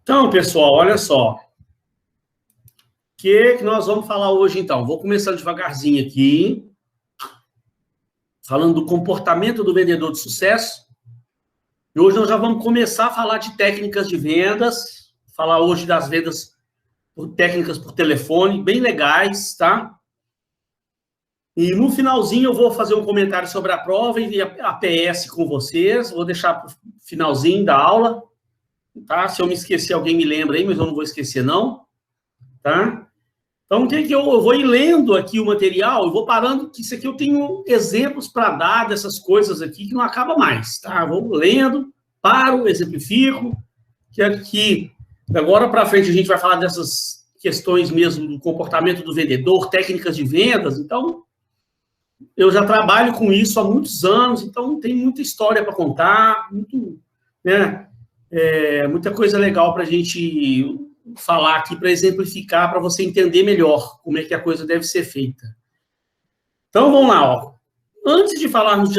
Então, pessoal, olha só. O que nós vamos falar hoje, então? Vou começando devagarzinho aqui, falando do comportamento do vendedor de sucesso. E hoje nós já vamos começar a falar de técnicas de vendas, falar hoje das vendas por técnicas por telefone, bem legais, tá? E no finalzinho eu vou fazer um comentário sobre a prova e a PS com vocês, vou deixar para o finalzinho da aula, tá? Se eu me esquecer, alguém me lembra aí, mas eu não vou esquecer, não, tá? Então, o que eu vou ir lendo aqui o material, eu vou parando, que isso aqui eu tenho exemplos para dar dessas coisas aqui que não acaba mais, tá? Vou lendo, paro, exemplifico, que aqui, agora para frente, a gente vai falar dessas questões mesmo do comportamento do vendedor, técnicas de vendas, então, eu já trabalho com isso há muitos anos, então tem muita história para contar, muita coisa legal para a gente falar aqui, para exemplificar, para você entender melhor como é que a coisa deve ser feita. Então, vamos lá. Ó. Antes de falarmos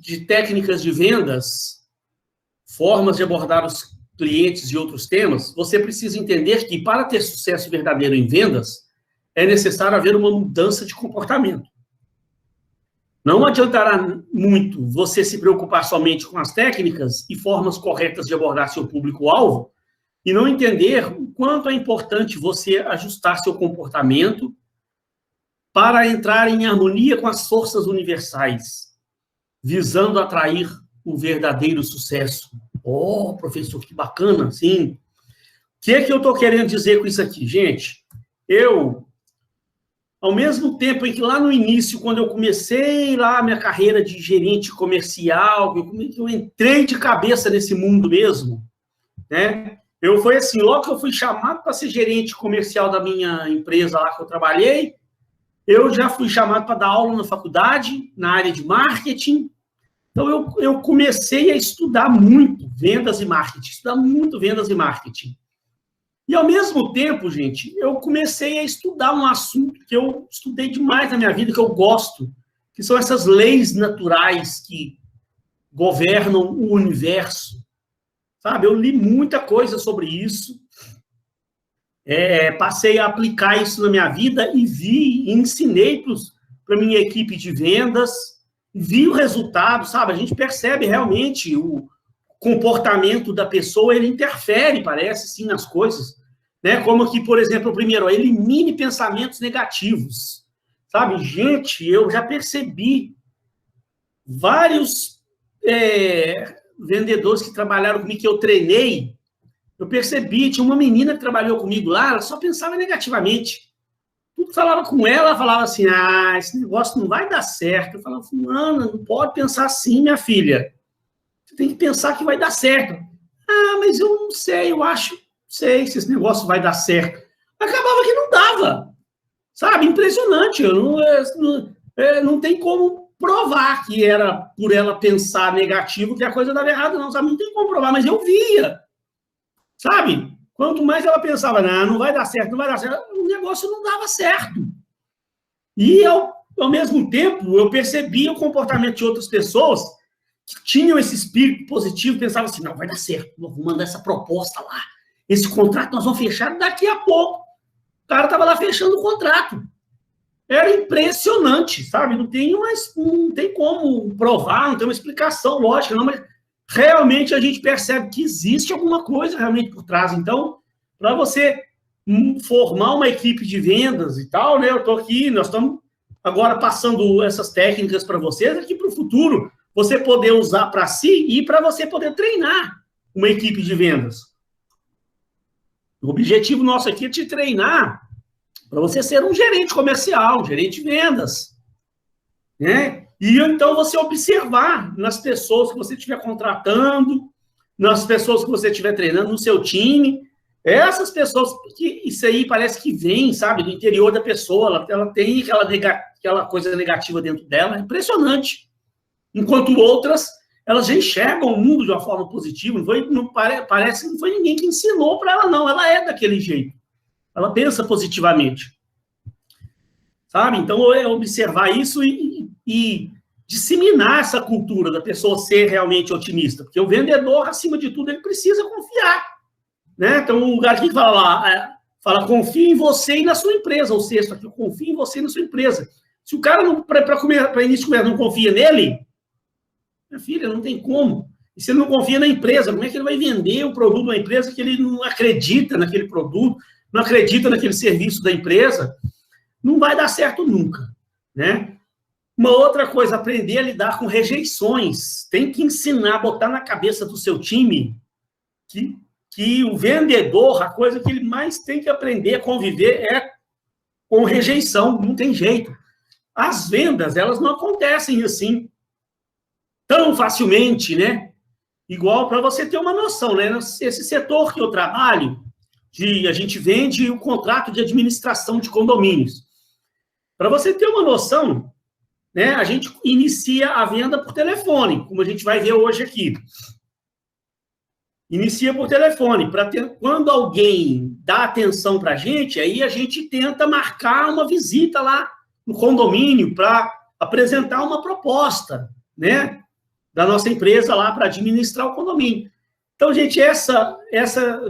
de técnicas de vendas, formas de abordar os clientes e outros temas, você precisa entender que, para ter sucesso verdadeiro em vendas, é necessário haver uma mudança de comportamento. Não adiantará muito você se preocupar somente com as técnicas e formas corretas de abordar seu público-alvo e não entender o quanto é importante você ajustar seu comportamento para entrar em harmonia com as forças universais, visando atrair o verdadeiro sucesso. Oh, professor, que bacana, sim. O que eu estou querendo dizer com isso aqui, gente? Ao mesmo tempo em que lá no início, quando eu comecei lá a minha carreira de gerente comercial, eu entrei de cabeça nesse mundo mesmo, né? Foi assim, logo que eu fui chamado para ser gerente comercial da minha empresa lá que eu trabalhei, eu já fui chamado para dar aula na faculdade, na área de marketing. Então, eu comecei a estudar muito vendas e marketing, E, ao mesmo tempo, gente, eu comecei a estudar um assunto que eu estudei demais na minha vida, que eu gosto, que são essas leis naturais que governam o universo. Sabe? Eu li muita coisa sobre isso, passei a aplicar isso na minha vida e ensinei para a minha equipe de vendas, vi o resultado, sabe? A gente percebe realmente o comportamento da pessoa, ele interfere, parece, sim, nas coisas. Né? Como aqui, por exemplo, primeiro, elimine pensamentos negativos. Sabe, gente, eu já percebi vários vendedores que trabalharam comigo, que eu treinei, eu percebi, tinha uma menina que trabalhou comigo lá, ela só pensava negativamente. Tudo que falava com ela falava assim, esse negócio não vai dar certo. Eu falava, Ana, não pode pensar assim, minha filha. Você tem que pensar que vai dar certo. Mas eu não sei, eu acho, sei se esse negócio vai dar certo. Acabava que não dava. Sabe, impressionante. Não tem como provar que era por ela pensar negativo que a coisa dava errado, não. Sabe, não tem como provar, mas eu via. Sabe? Quanto mais ela pensava, não vai dar certo, o negócio não dava certo. E, ao mesmo tempo, eu percebia o comportamento de outras pessoas que tinham esse espírito positivo, pensavam assim, não, vai dar certo, vou mandar essa proposta lá, esse contrato nós vamos fechar daqui a pouco. O cara estava lá fechando o contrato. Era impressionante, sabe? Não tem como provar, não tem uma explicação lógica, não, mas realmente a gente percebe que existe alguma coisa realmente por trás. Então, para você formar uma equipe de vendas e tal, né? Eu estou aqui, nós estamos agora passando essas técnicas para vocês, aqui para o futuro, você poder usar para si e para você poder treinar uma equipe de vendas. O objetivo nosso aqui é te treinar para você ser um gerente comercial, um gerente de vendas, né? E então você observar nas pessoas que você estiver contratando, nas pessoas que você estiver treinando, no seu time, essas pessoas, que isso aí parece que vem, sabe, do interior da pessoa, ela tem aquela coisa negativa dentro dela, é impressionante. Enquanto outras, elas já enxergam o mundo de uma forma positiva, parece que não foi ninguém que ensinou para ela, não, ela é daquele jeito, ela pensa positivamente. Sabe? Então, é observar isso e disseminar essa cultura da pessoa ser realmente otimista. Porque o vendedor, acima de tudo, ele precisa confiar. né? Então, o cara que fala lá, fala, confia em você e na sua empresa. O sexto aqui, confia em você e na sua empresa. Se o cara, para início de conversa, não confia nele, minha filha, não tem como. E se ele não confia na empresa, como é que ele vai vender o produto da empresa que ele não acredita naquele produto, não acredita naquele serviço da empresa? Não vai dar certo nunca, né? Uma outra coisa, aprender a lidar com rejeições. Tem que ensinar, botar na cabeça do seu time que o vendedor, a coisa que ele mais tem que aprender a conviver é com rejeição, não tem jeito. As vendas, elas não acontecem assim tão facilmente, né? Igual, para você ter uma noção, né? Esse setor que eu trabalho, a gente vende o contrato de administração de condomínios. Para você ter uma noção, né, a gente inicia a venda por telefone, como a gente vai ver hoje aqui. Inicia por telefone. Quando alguém dá atenção para a gente, aí a gente tenta marcar uma visita lá no condomínio para apresentar uma proposta, né, da nossa empresa lá para administrar o condomínio. Então, gente, essa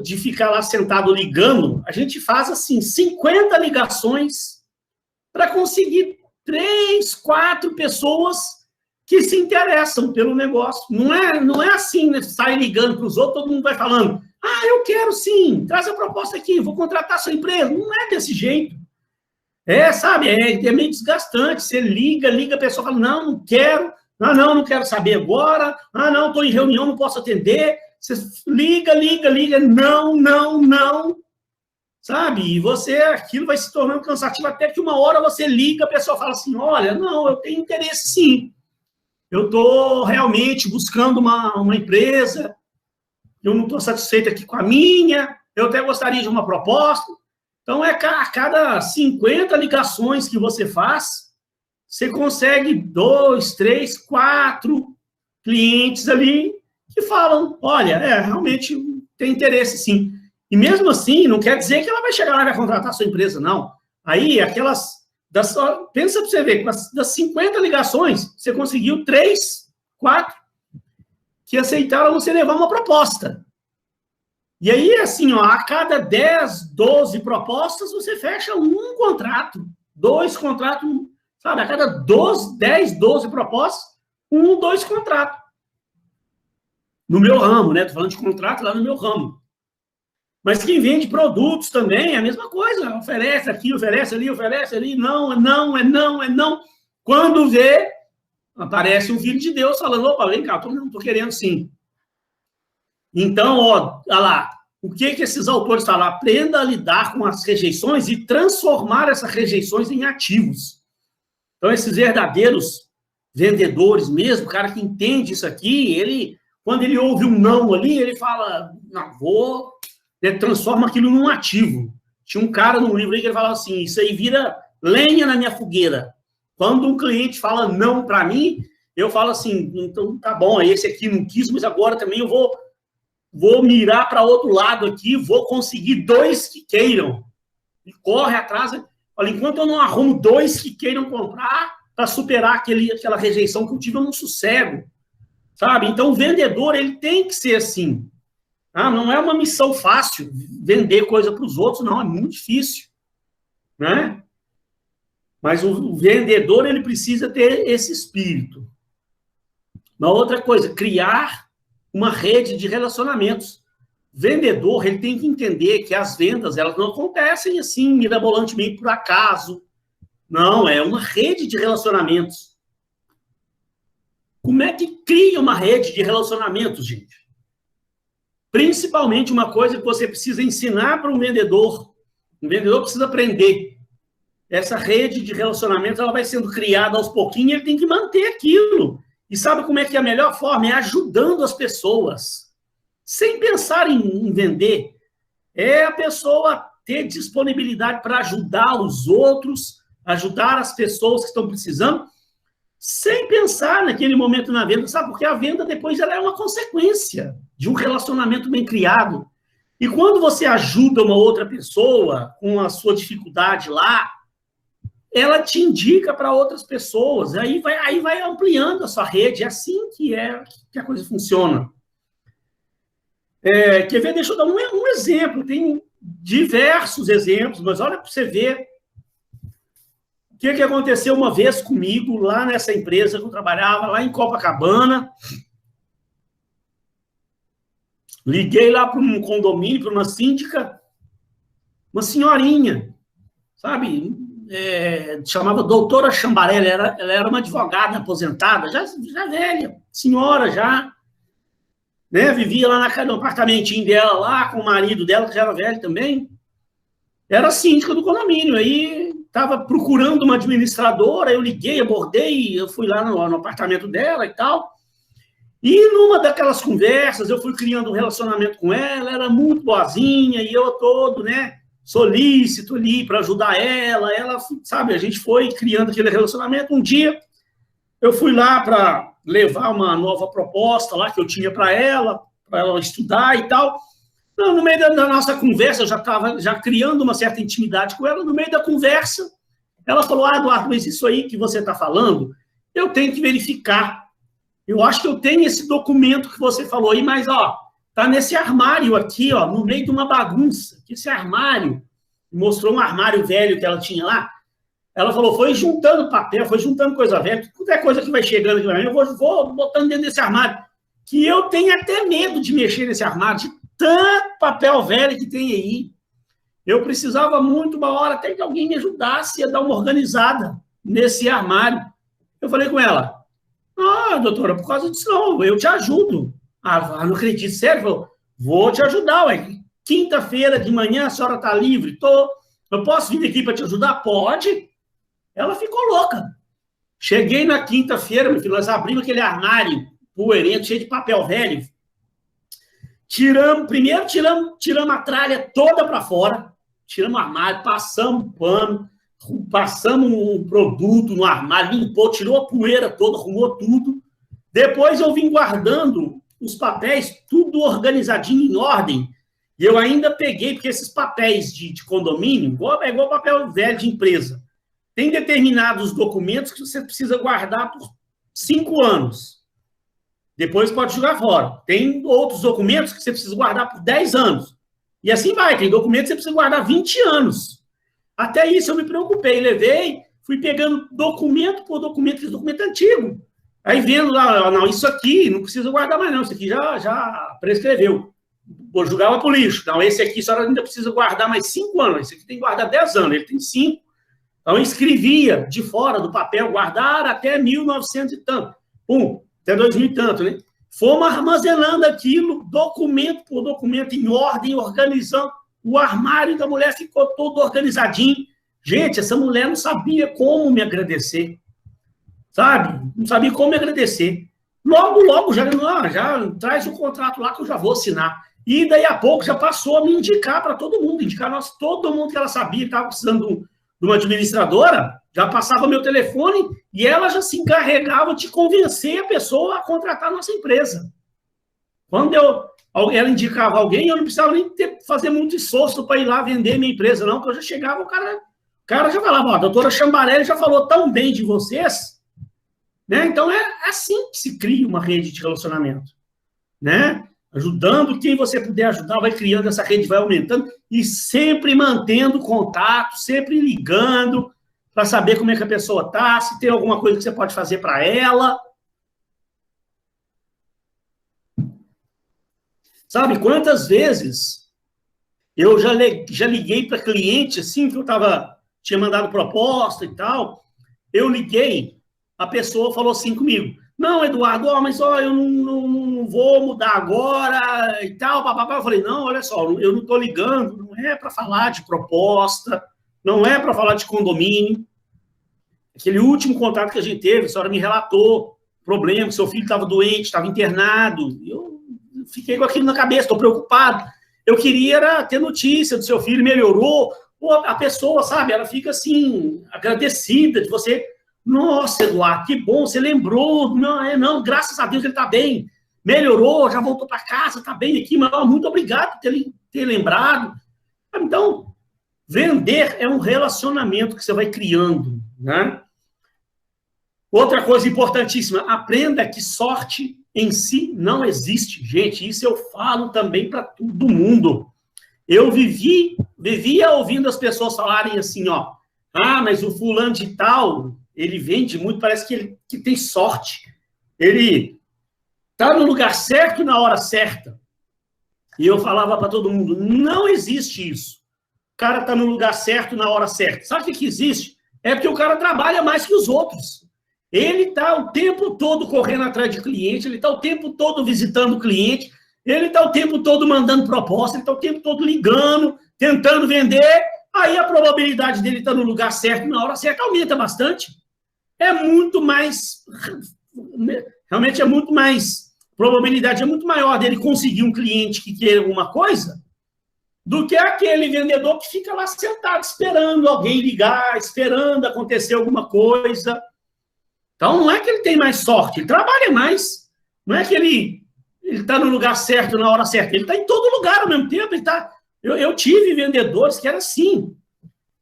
de ficar lá sentado ligando, a gente faz, assim, 50 ligações para conseguir 3, 4 pessoas que se interessam pelo negócio. Não é assim, né? Sai ligando para os outros, todo mundo vai falando, eu quero sim, traz a proposta aqui, vou contratar a sua empresa. Não é desse jeito. Sabe, é meio desgastante. Você liga, a pessoa fala, não quero, não quero saber agora, não, estou em reunião, não posso atender. Você liga, não, sabe? E aquilo vai se tornando cansativo, até que uma hora você liga, a pessoa fala assim, olha, não, eu tenho interesse sim. Eu estou realmente buscando uma empresa, eu não estou satisfeito aqui com a minha, eu até gostaria de uma proposta. Então, a cada 50 ligações que você faz, você consegue 2, 3, 4 clientes ali que falam, olha, realmente tem interesse sim. E mesmo assim, não quer dizer que ela vai chegar lá e vai contratar a sua empresa, não. Aí, pensa para você ver, das 50 ligações, você conseguiu 3, 4 que aceitaram você levar uma proposta. E aí, assim, a cada 10, 12 propostas, você fecha um contrato, 2 contratos, sabe? A cada 10, 12 propostas, 1, 2 contratos. No meu ramo, né? Estou falando de contrato lá no meu ramo. Mas quem vende produtos também é a mesma coisa. Oferece aqui, oferece ali. Não. Quando vê, aparece um filho de Deus falando, opa, vem cá, estou querendo sim. Então, olha lá, o que esses autores falam? Aprenda a lidar com as rejeições e transformar essas rejeições em ativos. Então, esses verdadeiros vendedores mesmo, o cara que entende isso aqui, quando ele ouve um não ali, ele fala, não, ele transforma aquilo num ativo. Tinha um cara no livro aí que ele falava assim, isso aí vira lenha na minha fogueira. Quando um cliente fala não para mim, eu falo assim, então tá bom, esse aqui não quis, mas agora também eu vou mirar para outro lado aqui, vou conseguir 2 que queiram. E corre atrás. Olha, enquanto eu não arrumo 2 que queiram comprar, para superar aquela rejeição que eu tive, eu não sossego. Sabe? Então, o vendedor, ele tem que ser assim. Não é uma missão fácil vender coisa para os outros, não, é muito difícil. Né? Mas o vendedor, ele precisa ter esse espírito. Uma outra coisa, criar uma rede de relacionamentos. Vendedor, ele tem que entender que as vendas, elas não acontecem assim, mirabolantemente, por acaso. Não, é uma rede de relacionamentos. Como é que cria uma rede de relacionamentos, gente? Principalmente uma coisa que você precisa ensinar para um vendedor. O vendedor precisa aprender. Essa rede de relacionamentos, ela vai sendo criada aos pouquinhos, ele tem que manter aquilo. E sabe como é que é a melhor forma? É ajudando as pessoas. Sem pensar em vender. É a pessoa ter disponibilidade para ajudar os outros, ajudar as pessoas que estão precisando, sem pensar naquele momento na venda, sabe? Porque a venda depois ela é uma consequência de um relacionamento bem criado. E quando você ajuda uma outra pessoa com a sua dificuldade lá, ela te indica para outras pessoas, aí vai ampliando a sua rede, é assim que a coisa funciona. Quer ver? Deixa eu dar um exemplo. Tem diversos exemplos, mas olha para você ver o que aconteceu uma vez comigo lá nessa empresa que eu trabalhava, lá em Copacabana. Liguei lá para um condomínio, para uma síndica, uma senhorinha, sabe? Chamava doutora Chambarelli, ela era uma advogada aposentada, já velha, senhora já, né? Vivia lá no apartamentinho dela, lá com o marido dela, que já era velho também. Era síndica do condomínio. Aí estava procurando uma administradora, eu liguei, abordei, eu fui lá no apartamento dela e tal. E numa daquelas conversas, eu fui criando um relacionamento com ela, era muito boazinha, e eu todo, né, solícito ali para ajudar ela, sabe, a gente foi criando aquele relacionamento. Um dia, eu fui lá para levar uma nova proposta lá que eu tinha para ela estudar e tal. No meio da nossa conversa, eu já estava criando uma certa intimidade com ela. No meio da conversa, ela falou: Eduardo, mas isso aí que você está falando, eu tenho que verificar. Eu acho que eu tenho esse documento que você falou aí, mas, tá nesse armário aqui, no meio de uma bagunça. Esse armário, mostrou um armário velho que ela tinha lá. Ela falou: foi juntando papel, foi juntando coisa velha, tudo é coisa que vai chegando aqui para mim, eu vou botando dentro desse armário. Que eu tenho até medo de mexer nesse armário, de tanto papel velho que tem aí. Eu precisava muito, uma hora, até que alguém me ajudasse a dar uma organizada nesse armário. Eu falei com ela: doutora, por causa disso não, eu te ajudo. Não acredito, sério? Falou: vou te ajudar, ué. Quinta-feira de manhã a senhora está livre? Eu posso vir aqui para te ajudar? Pode. Ela ficou louca. Cheguei na quinta-feira, meu filho, nós abrimos aquele armário poeirento, cheio de papel velho. Primeiro tiramos a tralha toda para fora, tiramos o armário, passamos um pano, passamos um produto no armário, limpou, tirou a poeira toda, arrumou tudo. Depois eu vim guardando os papéis, tudo organizadinho, em ordem. E eu ainda peguei, porque esses papéis de condomínio, é igual papel velho de empresa. Tem determinados documentos que você precisa guardar por 5 anos. Depois pode jogar fora. Tem outros documentos que você precisa guardar por 10 anos. E assim vai. Tem documentos que você precisa guardar 20 anos. Até isso eu me preocupei. Levei, fui pegando documento por documento, esse documento antigo. Aí vendo lá, não, isso aqui não precisa guardar mais não. Isso aqui já prescreveu. Vou jogar para o lixo. Não, esse aqui só ainda precisa guardar mais 5 anos. Esse aqui tem que guardar 10 anos. Ele tem 5. Então, eu escrevia de fora do papel, guardar até 1900 e tanto. Até 2000 e tanto, né? Fomos armazenando aquilo, documento por documento, em ordem, organizando. O armário da mulher ficou todo organizadinho. Gente, essa mulher não sabia como me agradecer. Sabe? Não sabia como me agradecer. Logo, já traz o contrato lá que eu já vou assinar. E daí a pouco já passou a me indicar para todo mundo, todo mundo que ela sabia que estava precisando de uma administradora, já passava meu telefone e ela já se encarregava de convencer a pessoa a contratar a nossa empresa. Quando ela indicava alguém, eu não precisava nem fazer muito esforço para ir lá vender minha empresa, não, porque eu já chegava, o cara já falava: a doutora Chambarelli já falou tão bem de vocês, né? Então é assim que se cria uma rede de relacionamento, né? Ajudando quem você puder ajudar, vai criando essa rede, vai aumentando e sempre mantendo contato, sempre ligando para saber como é que a pessoa está, se tem alguma coisa que você pode fazer para ela. Sabe quantas vezes eu já liguei para cliente assim, que eu tinha mandado proposta e tal, eu liguei, a pessoa falou assim comigo: não, Eduardo, mas eu não vou mudar agora e tal, papapá. Eu falei: não, olha só, eu não estou ligando, não é para falar de proposta, não é para falar de condomínio. Aquele último contato que a gente teve, a senhora me relatou problema, que seu filho estava doente, estava internado. Eu fiquei com aquilo na cabeça, estou preocupado. Eu queria ter notícia do seu filho, melhorou. A pessoa, sabe, ela fica assim, agradecida de você. Nossa, Eduardo, que bom, você lembrou. Não, graças a Deus ele está bem. Melhorou, já voltou para casa, está bem aqui, mas muito obrigado por ter lembrado. Então, vender é um relacionamento que você vai criando, né? Outra coisa importantíssima: aprenda que sorte em si não existe. Gente, isso eu falo também para todo mundo. Eu vivia ouvindo as pessoas falarem assim, ó, mas o fulano de tal, ele vende muito, parece que tem sorte. Ele está no lugar certo na hora certa. E eu falava para todo mundo, não existe isso. O cara está no lugar certo na hora certa. Sabe o que existe? É porque o cara trabalha mais que os outros. Ele está o tempo todo correndo atrás de cliente, ele está o tempo todo visitando o cliente, ele está o tempo todo mandando proposta, ele está o tempo todo ligando, tentando vender. Aí a probabilidade dele estar no lugar certo na hora certa aumenta bastante. É muito mais... Realmente é muito mais... A probabilidade é muito maior dele conseguir um cliente que queira alguma coisa do que aquele vendedor que fica lá sentado esperando alguém ligar, esperando acontecer alguma coisa. Então, não é que ele tem mais sorte, ele trabalha mais. Não é que ele está no lugar certo na hora certa, ele está em todo lugar ao mesmo tempo. Eu tive vendedores que era assim.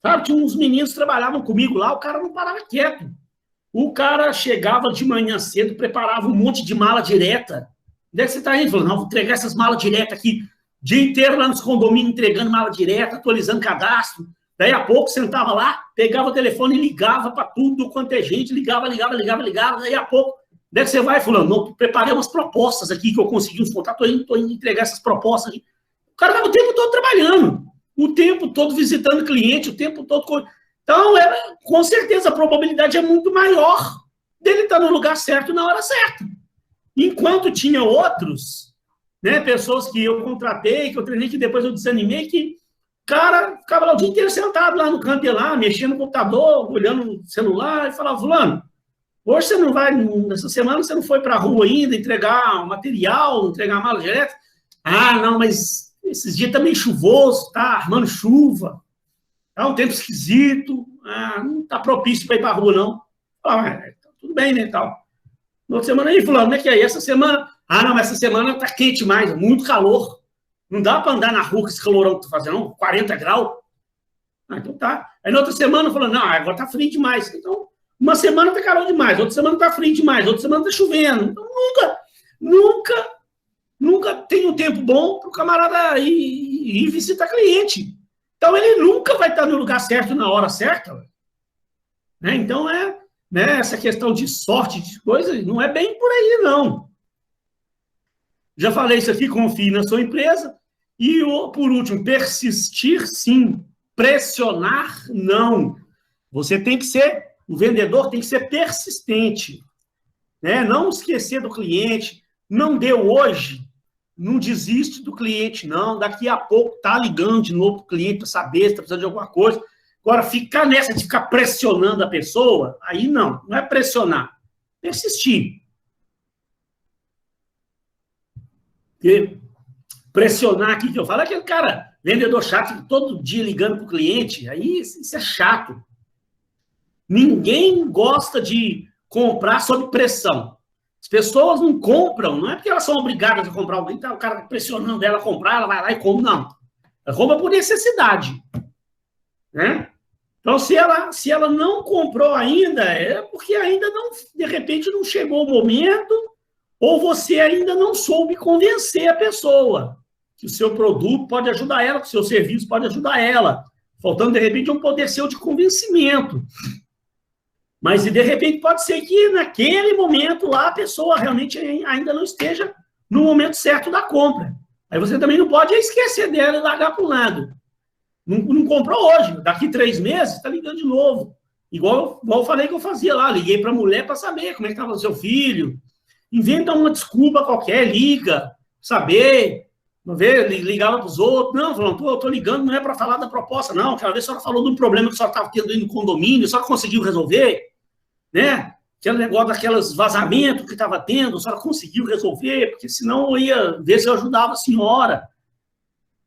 Sabe? Tinha uns meninos que trabalhavam comigo lá, o cara não parava quieto. O cara chegava de manhã cedo, preparava um monte de mala direta. Onde é que você está indo? Falou, não, vou entregar essas malas diretas aqui. O dia inteiro lá nos condomínios, entregando mala direta, atualizando cadastro. Daí a pouco sentava lá, pegava o telefone e ligava para tudo quanto é gente. Ligava. Daí a pouco, onde é que você vai? Fulano, não, preparei umas propostas aqui que eu consegui uns contatos, estou indo entregar essas propostas aqui. O cara estava o tempo todo trabalhando, o tempo todo visitando cliente, o tempo todo... Então, com certeza, a probabilidade é muito maior dele estar no lugar certo na hora certa. Enquanto tinha outros, né, pessoas que eu contratei, que eu treinei, que depois eu desanimei, que o cara ficava lá o dia inteiro sentado lá no canto lá, mexendo no computador, olhando no celular, e falava, fulano, hoje você não vai, nessa semana você não foi para a rua ainda entregar material, entregar mala direta? Não, mas esses dias tá meio chuvoso, tá armando chuva. Tá um tempo esquisito, não está propício para ir para a rua, não. Tudo bem, né, tal. Na outra semana aí, fulano, como é que é? Essa semana? Não, mas essa semana está quente mais, muito calor. Não dá para andar na rua com esse calorão que tu fazendo, não, 40 graus. Então tá. Aí na outra semana, falando, não, agora está frio demais. Então, uma semana está calor demais, outra semana está frio demais, outra semana está chovendo. Então, nunca tem um tempo bom para o camarada ir visitar cliente. Então, ele nunca vai estar no lugar certo na hora certa. Né? Então, essa questão de sorte, de coisas, não é bem por aí, não. Já falei isso aqui, confie na sua empresa. E, por último, persistir, sim. Pressionar, não. Você tem que ser, o vendedor tem que ser persistente. Né? Não esquecer do cliente. Não deu hoje. Não desiste do cliente, não. Daqui a pouco tá ligando de novo para o cliente para saber se está precisando de alguma coisa. Agora, ficar nessa de ficar pressionando a pessoa, aí não é pressionar. Persistir. Porque pressionar aqui que eu falo, é aquele cara, vendedor chato, todo dia ligando para o cliente, aí isso é chato. Ninguém gosta de comprar sob pressão. As pessoas não compram, não é porque elas são obrigadas a comprar alguém, tá o cara pressionando ela a comprar, ela vai lá e compra, não. Ela compra por necessidade. Né? Então, se ela não comprou ainda, é porque ainda não, de repente, não chegou o momento, ou você ainda não soube convencer a pessoa que o seu produto pode ajudar ela, que o seu serviço pode ajudar ela. Faltando, de repente, um poder seu de convencimento. Mas, de repente, pode ser que naquele momento lá a pessoa realmente ainda não esteja no momento certo da compra. Aí você também não pode esquecer dela e largar para o lado. Não comprou hoje, daqui 3 meses está ligando de novo. Igual eu falei que eu fazia lá, liguei para a mulher para saber como é que estava o seu filho. Inventa uma desculpa qualquer, liga, saber, ligava para os outros. Não, falando, estou ligando, não é para falar da proposta, não. Quero ver se a senhora falou de um problema que a senhora estava tendo aí no condomínio, a senhora conseguiu resolver, né? Aquele negócio daqueles vazamentos que estava tendo, a senhora conseguiu resolver, porque senão eu ia ver se eu ajudava a senhora.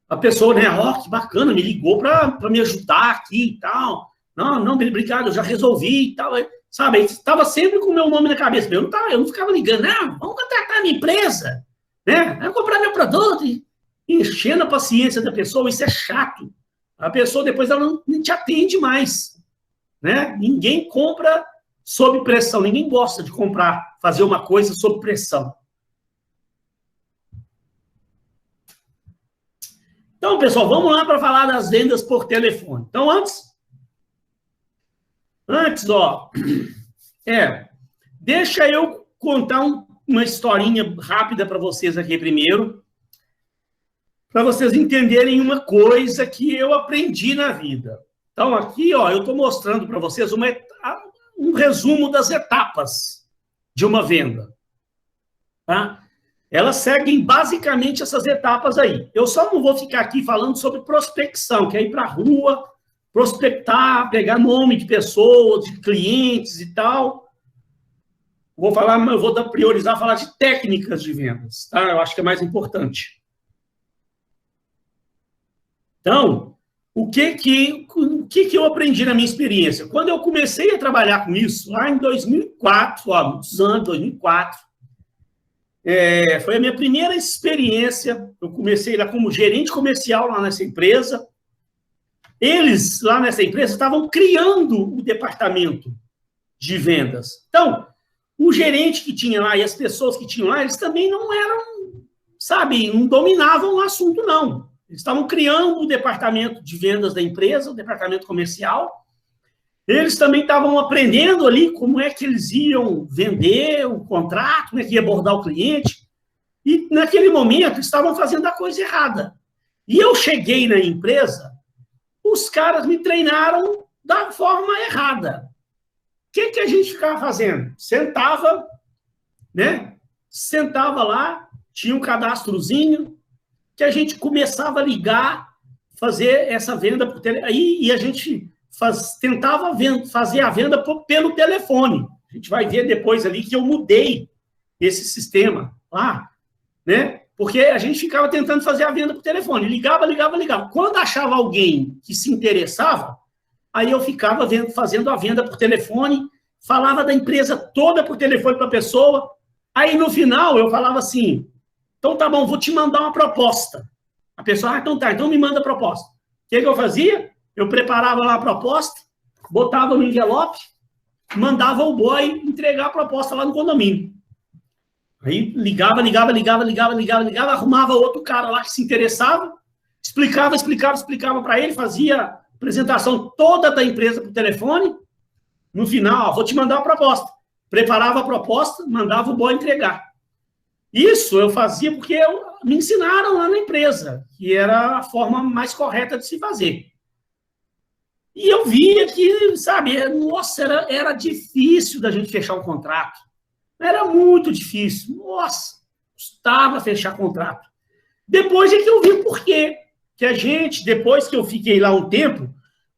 A pessoa, né, que bacana, me ligou para me ajudar aqui e tal. Não, obrigado, eu já resolvi e tal. Sabe, estava sempre com o meu nome na cabeça. Eu não ficava ligando, vamos contratar a minha empresa, né? Vamos comprar meu produto. Enchendo a paciência da pessoa, isso é chato. A pessoa depois ela não te atende mais. Né? Ninguém compra sob pressão, ninguém gosta de comprar, fazer uma coisa sob pressão. Então, pessoal, vamos lá para falar das vendas por telefone. Então, antes, ó, deixa eu contar uma historinha rápida para vocês aqui primeiro, para vocês entenderem uma coisa que eu aprendi na vida. Então, aqui, ó, eu estou mostrando para vocês um resumo das etapas de uma venda. Tá? Elas seguem basicamente essas etapas aí. Eu só não vou ficar aqui falando sobre prospecção, que é ir para a rua, prospectar, pegar nome de pessoas, de clientes e tal. Eu vou priorizar falar de técnicas de vendas, tá? Eu acho que é mais importante. Então, o que eu aprendi na minha experiência? Quando eu comecei a trabalhar com isso, lá em 2004, muitos anos, 2004, foi a minha primeira experiência. Eu comecei lá como gerente comercial lá nessa empresa. Eles, lá nessa empresa, estavam criando o departamento de vendas. Então, o gerente que tinha lá e as pessoas que tinham lá, eles também não eram, sabe, não dominavam o assunto, não. Eles estavam criando o departamento de vendas da empresa, o departamento comercial. Eles também estavam aprendendo ali como é que eles iam vender o contrato, como é que ia abordar o cliente. E, naquele momento, estavam fazendo a coisa errada. E eu cheguei na empresa, os caras me treinaram da forma errada. O que a gente ficava fazendo? Sentava lá, tinha um cadastrozinho, que a gente começava a ligar, fazer essa venda por telefone. E a gente tentava fazer a venda pelo telefone. A gente vai ver depois ali que eu mudei esse sistema lá, né? Porque a gente ficava tentando fazer a venda por telefone. Ligava. Quando achava alguém que se interessava, aí eu ficava fazendo a venda por telefone, falava da empresa toda por telefone para a pessoa. Aí, no final, eu falava assim, então tá bom, vou te mandar uma proposta. A pessoa, então me manda a proposta. O que eu fazia? Eu preparava lá a proposta, botava no envelope, mandava o boy entregar a proposta lá no condomínio. Aí ligava, arrumava outro cara lá que se interessava, explicava para ele, fazia a apresentação toda da empresa por telefone. No final, vou te mandar a proposta. Preparava a proposta, mandava o boy entregar. Isso eu fazia porque me ensinaram lá na empresa, que era a forma mais correta de se fazer. E eu via que, sabe, nossa, era difícil da gente fechar um contrato. Era muito difícil. Nossa, custava fechar contrato. Depois é que eu vi o porquê. Que a gente, depois que eu fiquei lá um tempo,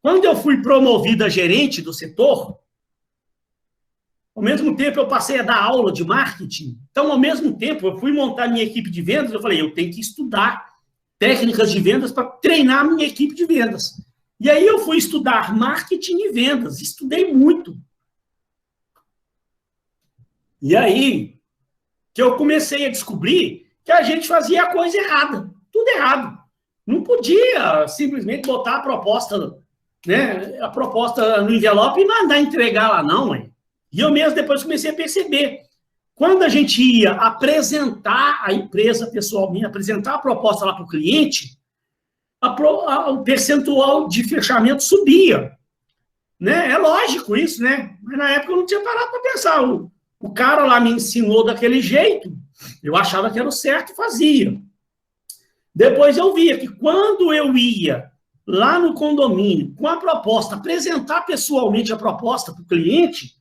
quando eu fui promovido a gerente do setor, ao mesmo tempo eu passei a dar aula de marketing. Então, ao mesmo tempo, eu fui montar minha equipe de vendas. Eu falei, eu tenho que estudar técnicas de vendas para treinar minha equipe de vendas. E aí eu fui estudar marketing e vendas. Estudei muito. E aí que eu comecei a descobrir que a gente fazia a coisa errada. Tudo errado. Não podia simplesmente botar a proposta, né, a proposta no envelope e mandar entregar lá, não, hein? E eu mesmo depois comecei a perceber. Quando a gente ia apresentar a empresa pessoalmente, apresentar a proposta lá para o cliente, o percentual de fechamento subia. Né? É lógico isso, né? Mas na época eu não tinha parado para pensar. O cara lá me ensinou daquele jeito, eu achava que era o certo e fazia. Depois eu via que quando eu ia lá no condomínio com a proposta, apresentar pessoalmente a proposta para o cliente,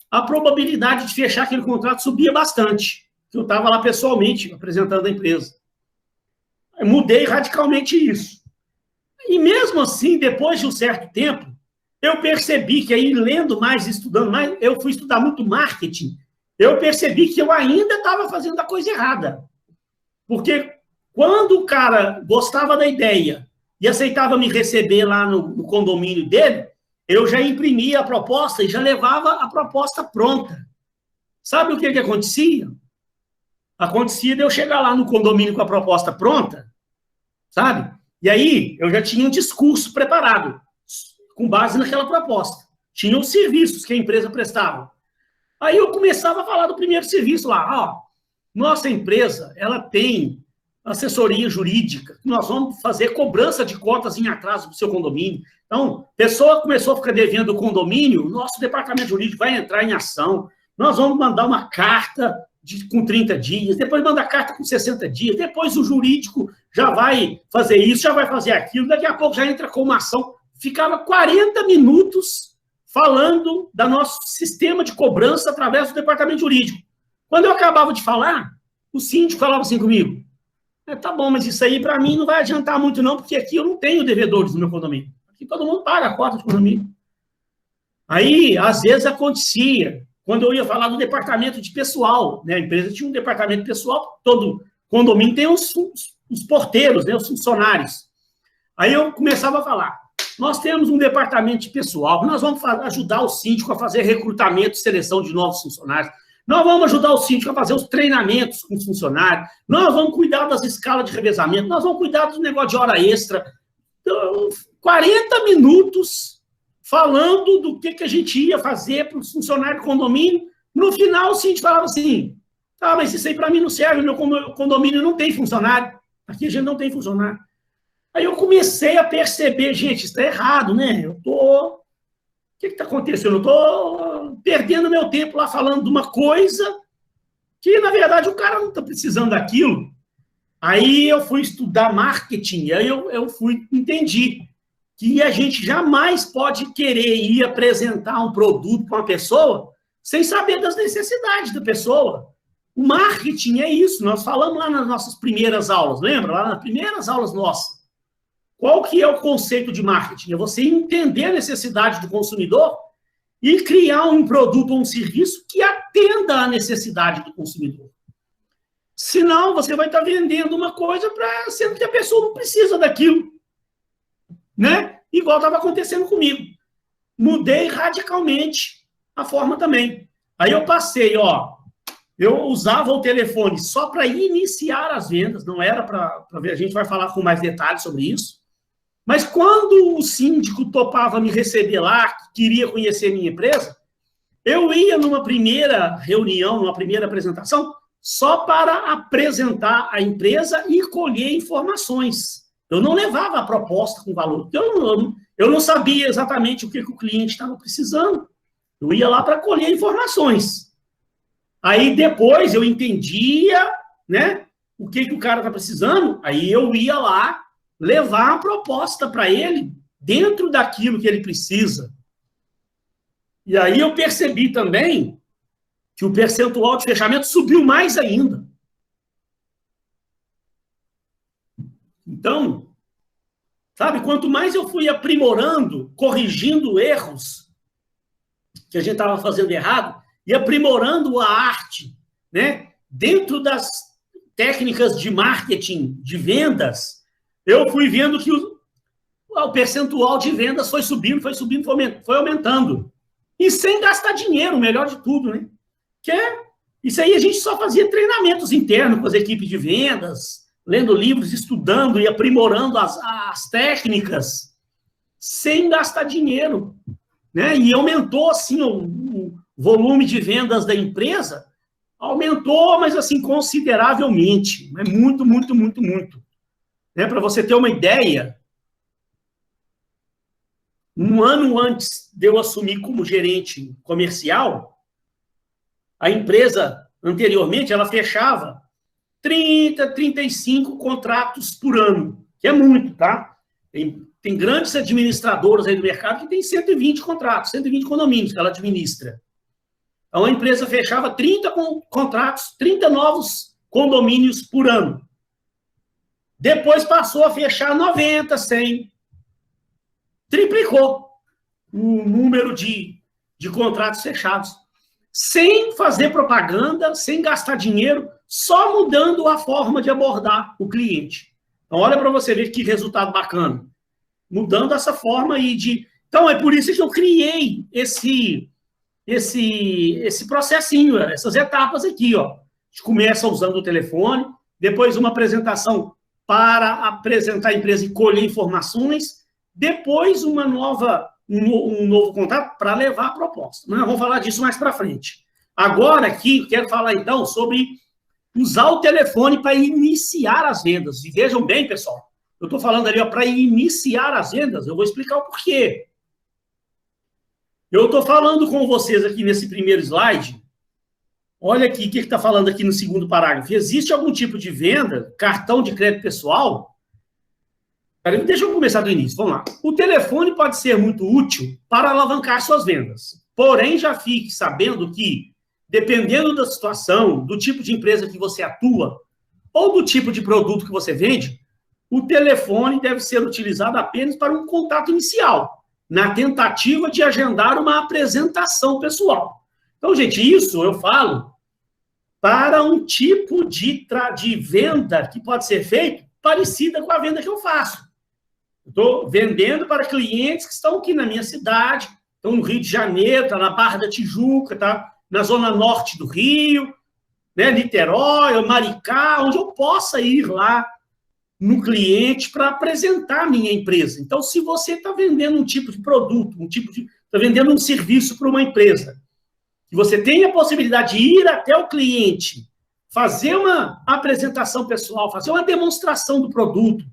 a probabilidade de fechar aquele contrato subia bastante. Eu estava lá pessoalmente apresentando a empresa. Eu mudei radicalmente isso. E mesmo assim, depois de um certo tempo, eu percebi que aí, lendo mais, estudando mais, eu fui estudar muito marketing, eu percebi que eu ainda estava fazendo a coisa errada. Porque quando o cara gostava da ideia e aceitava me receber lá no condomínio dele, eu já imprimia a proposta e já levava a proposta pronta. Sabe o que acontecia? Acontecia de eu chegar lá no condomínio com a proposta pronta, sabe? E aí eu já tinha um discurso preparado, com base naquela proposta. Tinha os serviços que a empresa prestava. Aí eu começava a falar do primeiro serviço lá. Nossa empresa, ela tem assessoria jurídica, nós vamos fazer cobrança de cotas em atraso do seu condomínio. Então, a pessoa começou a ficar devendo o condomínio, nosso departamento jurídico vai entrar em ação, nós vamos mandar uma carta com 30 dias, depois manda a carta com 60 dias, depois o jurídico já vai fazer isso, já vai fazer aquilo, daqui a pouco já entra com uma ação. Ficava 40 minutos falando do nosso sistema de cobrança através do departamento jurídico. Quando eu acabava de falar, o síndico falava assim comigo, tá bom, mas isso aí para mim não vai adiantar muito não, porque aqui eu não tenho devedores no meu condomínio. Aqui todo mundo paga a cota de condomínio. Aí, às vezes, acontecia, quando eu ia falar do departamento de pessoal, né? A empresa tinha um departamento de pessoal, todo condomínio tem os porteiros, né? Os funcionários. Aí eu começava a falar, nós temos um departamento de pessoal, nós vamos ajudar o síndico a fazer recrutamento e seleção de novos funcionários, nós vamos ajudar o síndico a fazer os treinamentos com os funcionários, nós vamos cuidar das escalas de revezamento, nós vamos cuidar do negócio de hora extra. Então, 40 minutos falando do que a gente ia fazer para os funcionários do condomínio. No final, o síndico falava assim, mas isso aí para mim não serve, meu condomínio não tem funcionário. Aqui a gente não tem funcionário. Aí eu comecei a perceber, gente, isso está errado, né? O que está acontecendo? Eu estou perdendo meu tempo lá falando de uma coisa que, na verdade, o cara não está precisando daquilo. Aí eu fui estudar marketing, aí eu entendi que a gente jamais pode querer ir apresentar um produto para uma pessoa sem saber das necessidades da pessoa. O marketing é isso, nós falamos lá nas nossas primeiras aulas, lembra? Lá nas primeiras aulas nossas. Qual que é o conceito de marketing? É você entender a necessidade do consumidor e criar um produto ou um serviço que atenda à necessidade do consumidor. Senão, você vai estar vendendo uma coisa sendo que a pessoa não precisa daquilo. Né? Igual estava acontecendo comigo. Mudei radicalmente a forma também. Aí eu passei, eu usava o telefone só para iniciar as vendas, não era para ver, a gente vai falar com mais detalhes sobre isso. Mas quando o síndico topava me receber lá, queria conhecer minha empresa, eu ia numa primeira reunião, numa primeira apresentação, só para apresentar a empresa e colher informações. Eu não levava a proposta com valor. Eu não sabia exatamente o que o cliente estava precisando. Eu ia lá para colher informações. Aí depois eu entendia, né, o que o cara está precisando, aí eu ia lá levar a proposta para ele dentro daquilo que ele precisa. E aí eu percebi também que o percentual de fechamento subiu mais ainda. Então, sabe, quanto mais eu fui aprimorando, corrigindo erros que a gente estava fazendo errado, e aprimorando a arte, né, dentro das técnicas de marketing, de vendas, eu fui vendo que o percentual de vendas foi subindo, foi aumentando. E sem gastar dinheiro, o melhor de tudo, né? Isso aí a gente só fazia treinamentos internos com as equipes de vendas, lendo livros, estudando e aprimorando as técnicas, sem gastar dinheiro, né? E aumentou, assim, o volume de vendas da empresa, aumentou, mas, assim, consideravelmente. É muito, muito, muito, muito. Né? Para você ter uma ideia, um ano antes de eu assumir como gerente comercial, a empresa, anteriormente, ela fechava 30, 35 contratos por ano, que é muito, tá? Tem grandes administradoras aí do mercado que tem 120 contratos, 120 condomínios que ela administra. Então, a empresa fechava 30 contratos, 30 novos condomínios por ano. Depois passou a fechar 90, 100. Triplicou o número de contratos fechados. Sem fazer propaganda, sem gastar dinheiro, só mudando a forma de abordar o cliente. Então, olha para você ver que resultado bacana. Mudando essa forma aí de... Então, é por isso que eu criei esse processinho, essas etapas aqui, ó. A gente começa usando o telefone, depois uma apresentação para apresentar a empresa e colher informações, depois um novo contato para levar a proposta. Mas vamos falar disso mais para frente. Agora aqui, quero falar então sobre usar o telefone para iniciar as vendas. E vejam bem, pessoal, eu estou falando ali para iniciar as vendas, eu vou explicar o porquê. Eu estou falando com vocês aqui nesse primeiro slide. Olha aqui o que está falando aqui no segundo parágrafo. Existe algum tipo de venda, cartão de crédito pessoal? Deixa eu começar do início, vamos lá. O telefone pode ser muito útil para alavancar suas vendas. Porém, já fique sabendo que, dependendo da situação, do tipo de empresa que você atua, ou do tipo de produto que você vende, o telefone deve ser utilizado apenas para um contato inicial, na tentativa de agendar uma apresentação pessoal. Então, gente, isso eu falo para um tipo de venda que pode ser feito parecida com a venda que eu faço. Estou vendendo para clientes que estão aqui na minha cidade, estão no Rio de Janeiro, está na Barra da Tijuca, está na zona norte do Rio, né, Niterói, Maricá, onde eu possa ir lá no cliente para apresentar a minha empresa. Então, se você está vendendo um tipo de produto, está vendendo um serviço para uma empresa, que você tem a possibilidade de ir até o cliente, fazer uma apresentação pessoal, fazer uma demonstração do produto,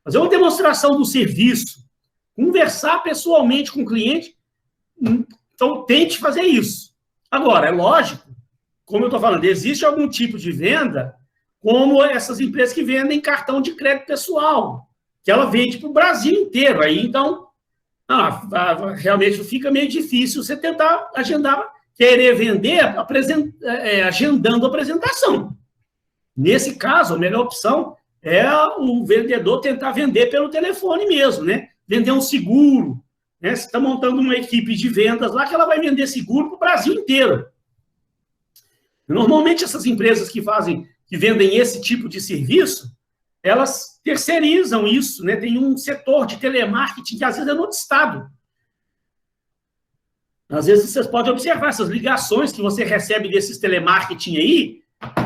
fazer uma demonstração do serviço, conversar pessoalmente com o cliente, então tente fazer isso. Agora, é lógico, como eu estou falando, existe algum tipo de venda, como essas empresas que vendem cartão de crédito pessoal, que ela vende para o Brasil inteiro. Aí, então, realmente fica meio difícil você tentar agendar, querer vender agendando a apresentação. Nesse caso, a melhor opção é o vendedor tentar vender pelo telefone mesmo, né? Vender um seguro, né? Você está montando uma equipe de vendas lá que ela vai vender seguro para o Brasil inteiro. Normalmente, essas empresas que vendem esse tipo de serviço, elas terceirizam isso, né? Tem um setor de telemarketing que às vezes é no outro estado. Às vezes vocês podem observar essas ligações que você recebe desses telemarketing aí.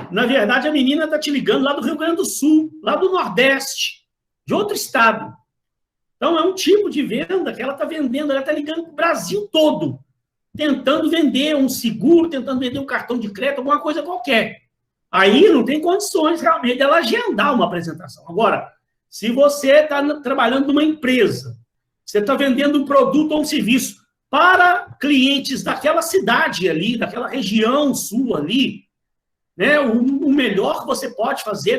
Na verdade, a menina está te ligando lá do Rio Grande do Sul, lá do Nordeste, de outro estado. Então, é um tipo de venda que ela está vendendo, ela está ligando para o Brasil todo, tentando vender um seguro, tentando vender um cartão de crédito, alguma coisa qualquer. Aí não tem condições realmente dela agendar uma apresentação. Agora, se você está trabalhando numa empresa, você está vendendo um produto ou um serviço para clientes daquela cidade ali, daquela região sul ali, né, o melhor que você pode fazer é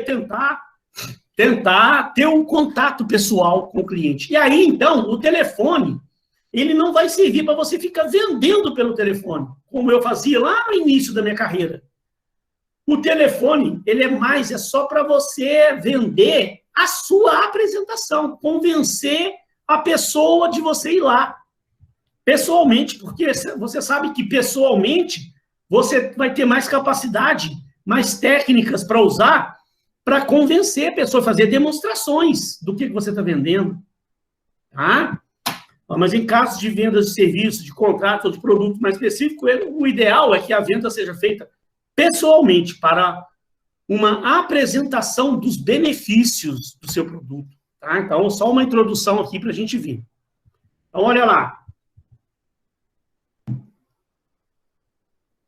tentar ter um contato pessoal com o cliente. E aí, então, o telefone, ele não vai servir para você ficar vendendo pelo telefone, como eu fazia lá no início da minha carreira. O telefone, ele é só para você vender a sua apresentação, convencer a pessoa de você ir lá, pessoalmente, porque você sabe que pessoalmente você vai ter mais capacidade, mais técnicas para usar, para convencer a pessoa a fazer demonstrações do que você está vendendo. Tá? Mas em casos de vendas de serviços, de contratos ou de produto mais específico, o ideal é que a venda seja feita pessoalmente, para uma apresentação dos benefícios do seu produto. Tá? Então, só uma introdução aqui para a gente ver. Então, olha lá.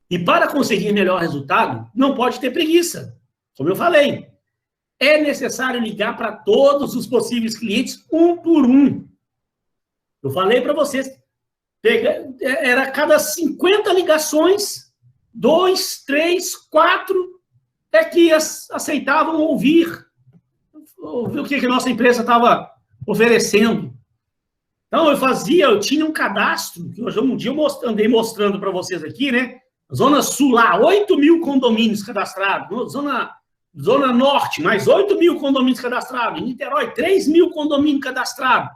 E para conseguir melhor resultado, não pode ter preguiça. Como eu falei, é necessário ligar para todos os possíveis clientes, um por um. Eu falei para vocês, era cada 50 ligações, 2, 3, 4 é que aceitavam ouvir o que a nossa empresa estava oferecendo. Então, eu tinha um cadastro, que hoje um dia eu andei mostrando para vocês aqui, né? Zona Sul lá, 8 mil condomínios cadastrados. Zona Norte, mais 8 mil condomínios cadastrados. Em Niterói, 3 mil condomínios cadastrados.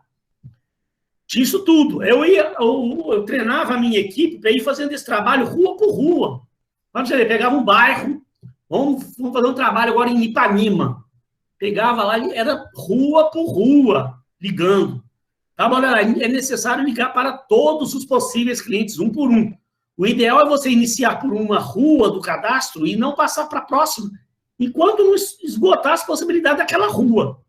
Tinha isso tudo. Eu treinava a minha equipe para ir fazendo esse trabalho rua por rua. Vamos dizer, pegava um bairro, vamos fazer um trabalho agora em Ipanema. Pegava lá, era rua por rua, ligando. Tá, olha, é necessário ligar para todos os possíveis clientes, um por um. O ideal é você iniciar por uma rua do cadastro e não passar para a próxima, enquanto não esgotar as possibilidades daquela rua.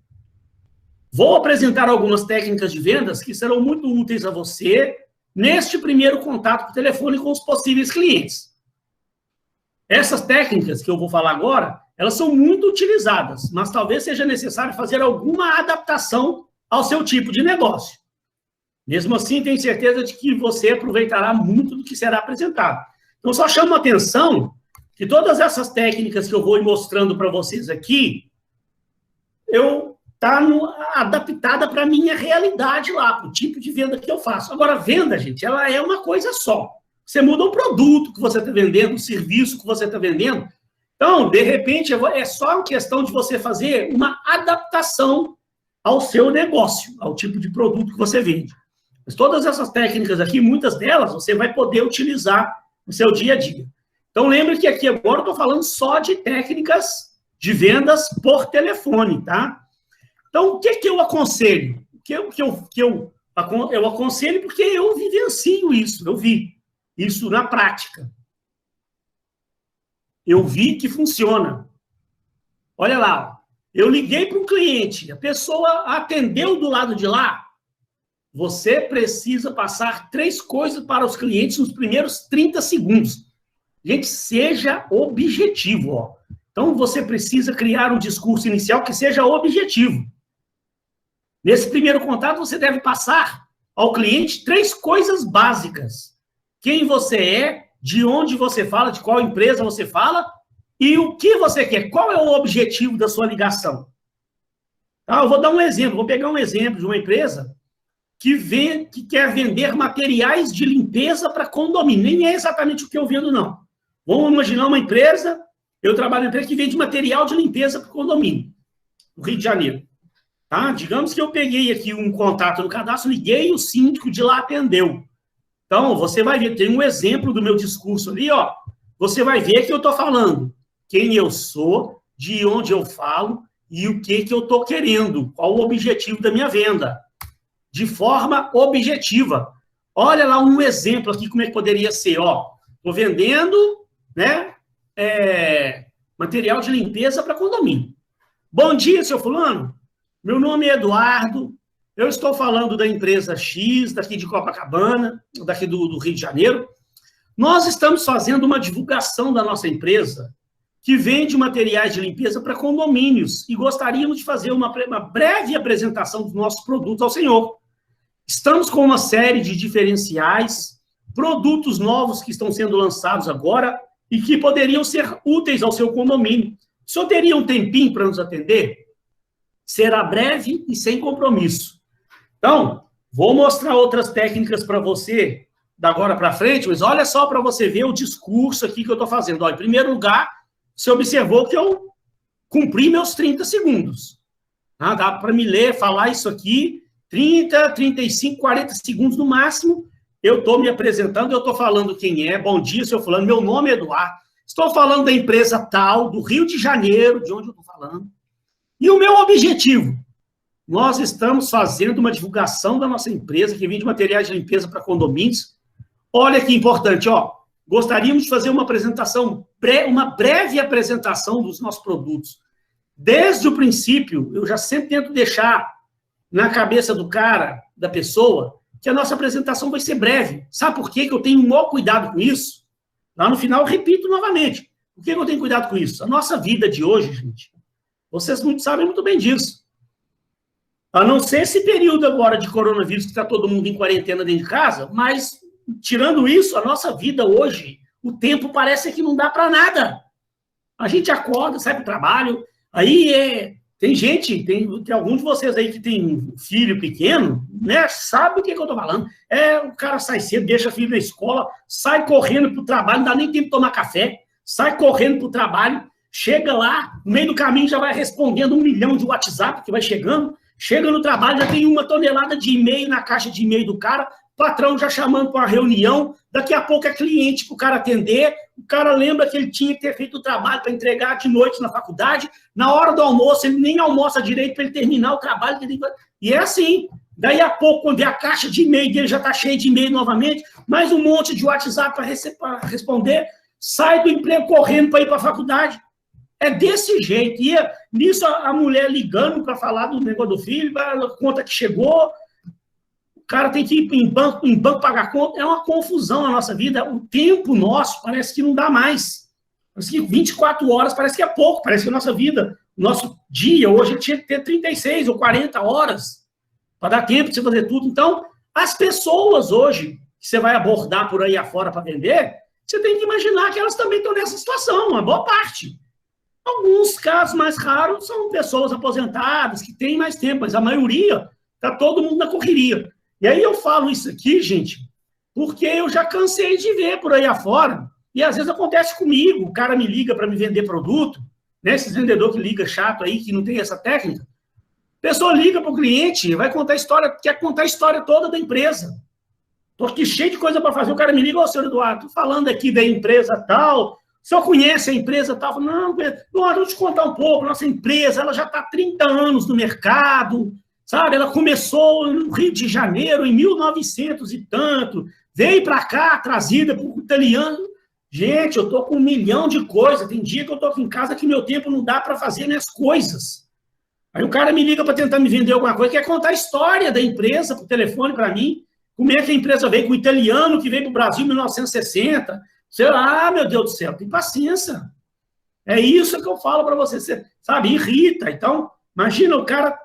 Vou apresentar algumas técnicas de vendas que serão muito úteis a você neste primeiro contato por telefone com os possíveis clientes. Essas técnicas que eu vou falar agora, elas são muito utilizadas, mas talvez seja necessário fazer alguma adaptação ao seu tipo de negócio. Mesmo assim, tenho certeza de que você aproveitará muito do que será apresentado. Então, só chamo a atenção que todas essas técnicas que eu vou mostrando para vocês aqui, tá adaptada para a minha realidade lá, para o tipo de venda que eu faço. Agora, venda, gente, ela é uma coisa só. Você muda o produto que você está vendendo, o serviço que você está vendendo. Então, de repente, é só uma questão de você fazer uma adaptação ao seu negócio, ao tipo de produto que você vende. Mas todas essas técnicas aqui, muitas delas, você vai poder utilizar no seu dia a dia. Então, lembre que aqui agora eu estou falando só de técnicas de vendas por telefone, tá? Então, o que eu aconselho? Eu aconselho porque eu vivencio isso, eu vi isso na prática. Eu vi que funciona. Olha lá, eu liguei para um cliente, a pessoa atendeu do lado de lá. Você precisa passar 3 coisas para os clientes nos primeiros 30 segundos. Gente, seja objetivo, ó. Então, você precisa criar um discurso inicial que seja objetivo. Nesse primeiro contato, você deve passar ao cliente 3 coisas básicas. Quem você é, de onde você fala, de qual empresa você fala e o que você quer. Qual é o objetivo da sua ligação? Tá, eu vou dar um exemplo, vou pegar um exemplo de uma empresa que quer vender materiais de limpeza para condomínio. Nem é exatamente o que eu vendo, não. Vamos imaginar uma empresa, eu trabalho em uma empresa que vende material de limpeza para condomínio, no Rio de Janeiro. Tá? Digamos que eu peguei aqui um contato no cadastro, liguei e o síndico de lá atendeu. Então, você vai ver, tem um exemplo do meu discurso ali, ó. Você vai ver que eu estou falando quem eu sou, de onde eu falo e o que eu estou querendo, qual o objetivo da minha venda. De forma objetiva. Olha lá um exemplo aqui, como é que poderia ser, ó. Estou vendendo, né, material de limpeza para condomínio. Bom dia, seu fulano. Meu nome é Eduardo. Eu estou falando da empresa X, daqui de Copacabana, daqui do Rio de Janeiro. Nós estamos fazendo uma divulgação da nossa empresa que vende materiais de limpeza para condomínios e gostaríamos de fazer uma breve apresentação dos nossos produtos ao senhor. Estamos com uma série de diferenciais, produtos novos que estão sendo lançados agora e que poderiam ser úteis ao seu condomínio. O senhor teria um tempinho para nos atender? Será breve e sem compromisso. Então, vou mostrar outras técnicas para você da agora para frente, mas olha só para você ver o discurso aqui que eu estou fazendo. Ó, em primeiro lugar, você observou que eu cumpri meus 30 segundos. Ah, dá para me ler, falar isso aqui, 30, 35, 40 segundos no máximo, eu estou me apresentando, eu estou falando quem é, bom dia, seu fulano, meu nome é Eduardo, estou falando da empresa tal, do Rio de Janeiro, de onde eu estou falando, e o meu objetivo, nós estamos fazendo uma divulgação da nossa empresa, que vende materiais de limpeza para condomínios, olha que importante, ó, gostaríamos de fazer uma apresentação, uma breve apresentação dos nossos produtos. Desde o princípio, eu já sempre tento deixar na cabeça do cara, da pessoa, que a nossa apresentação vai ser breve. Sabe por quê que eu tenho o maior cuidado com isso? Lá no final, eu repito novamente. Por que eu tenho cuidado com isso? A nossa vida de hoje, gente, vocês sabem muito bem disso. A não ser esse período agora de coronavírus, que está todo mundo em quarentena dentro de casa, mas, tirando isso, a nossa vida hoje, o tempo parece que não dá para nada. A gente acorda, sai para o trabalho, aí tem gente, tem alguns de vocês aí que tem filho pequeno, né? Sabe o que eu estou falando? O cara sai cedo, deixa o filho na escola, sai correndo para o trabalho, não dá nem tempo de tomar café, sai correndo para o trabalho, chega lá, no meio do caminho já vai respondendo 1 milhão de WhatsApp que vai chegando, chega no trabalho, já tem 1 tonelada de e-mail na caixa de e-mail do cara, patrão já chamando para uma reunião, daqui a pouco é cliente para o cara atender, o cara lembra que ele tinha que ter feito o trabalho para entregar de noite na faculdade, na hora do almoço ele nem almoça direito para ele terminar o trabalho, e é assim, daí a pouco, quando a caixa de e-mail dele já está cheia de e-mail novamente, mais um monte de WhatsApp para responder, sai do emprego correndo para ir para a faculdade, é desse jeito, e nisso a mulher ligando para falar do negócio do filho, a conta que chegou, o cara tem que ir em banco pagar conta, é uma confusão na nossa vida, o tempo nosso parece que não dá mais. Parece que 24 horas parece que é pouco, parece que a nossa vida, o nosso dia hoje tinha que ter 36 ou 40 horas para dar tempo de você fazer tudo. Então, as pessoas hoje que você vai abordar por aí afora para vender, você tem que imaginar que elas também estão nessa situação, uma boa parte. Alguns casos mais raros são pessoas aposentadas, que têm mais tempo, mas a maioria está todo mundo na correria. E aí eu falo isso aqui, gente, porque eu já cansei de ver por aí afora, e às vezes acontece comigo, o cara me liga para me vender produto, né? Esses vendedores que liga chato aí, que não tem essa técnica. A pessoa liga para o cliente, vai contar a história, quer contar a história toda da empresa. Estou aqui cheio de coisa para fazer, o cara me liga, ô, senhor Eduardo, estou falando aqui da empresa tal, o senhor conhece a empresa tal? Não, Eduardo, vou te contar um pouco, nossa empresa, ela já está há 30 anos no mercado, sabe? Ela começou no Rio de Janeiro, em 1900 e tanto, veio para cá, trazida por italiano. Gente, eu estou com 1 milhão de coisas, tem dia que eu estou aqui em casa que meu tempo não dá para fazer minhas coisas. Aí o cara me liga para tentar me vender alguma coisa, quer contar a história da empresa por telefone para mim, como é que a empresa veio com o italiano que veio para o Brasil em 1960. Sei lá, meu Deus do céu, tem paciência. É isso que eu falo para você, sabe, irrita. Então, imagina, o cara,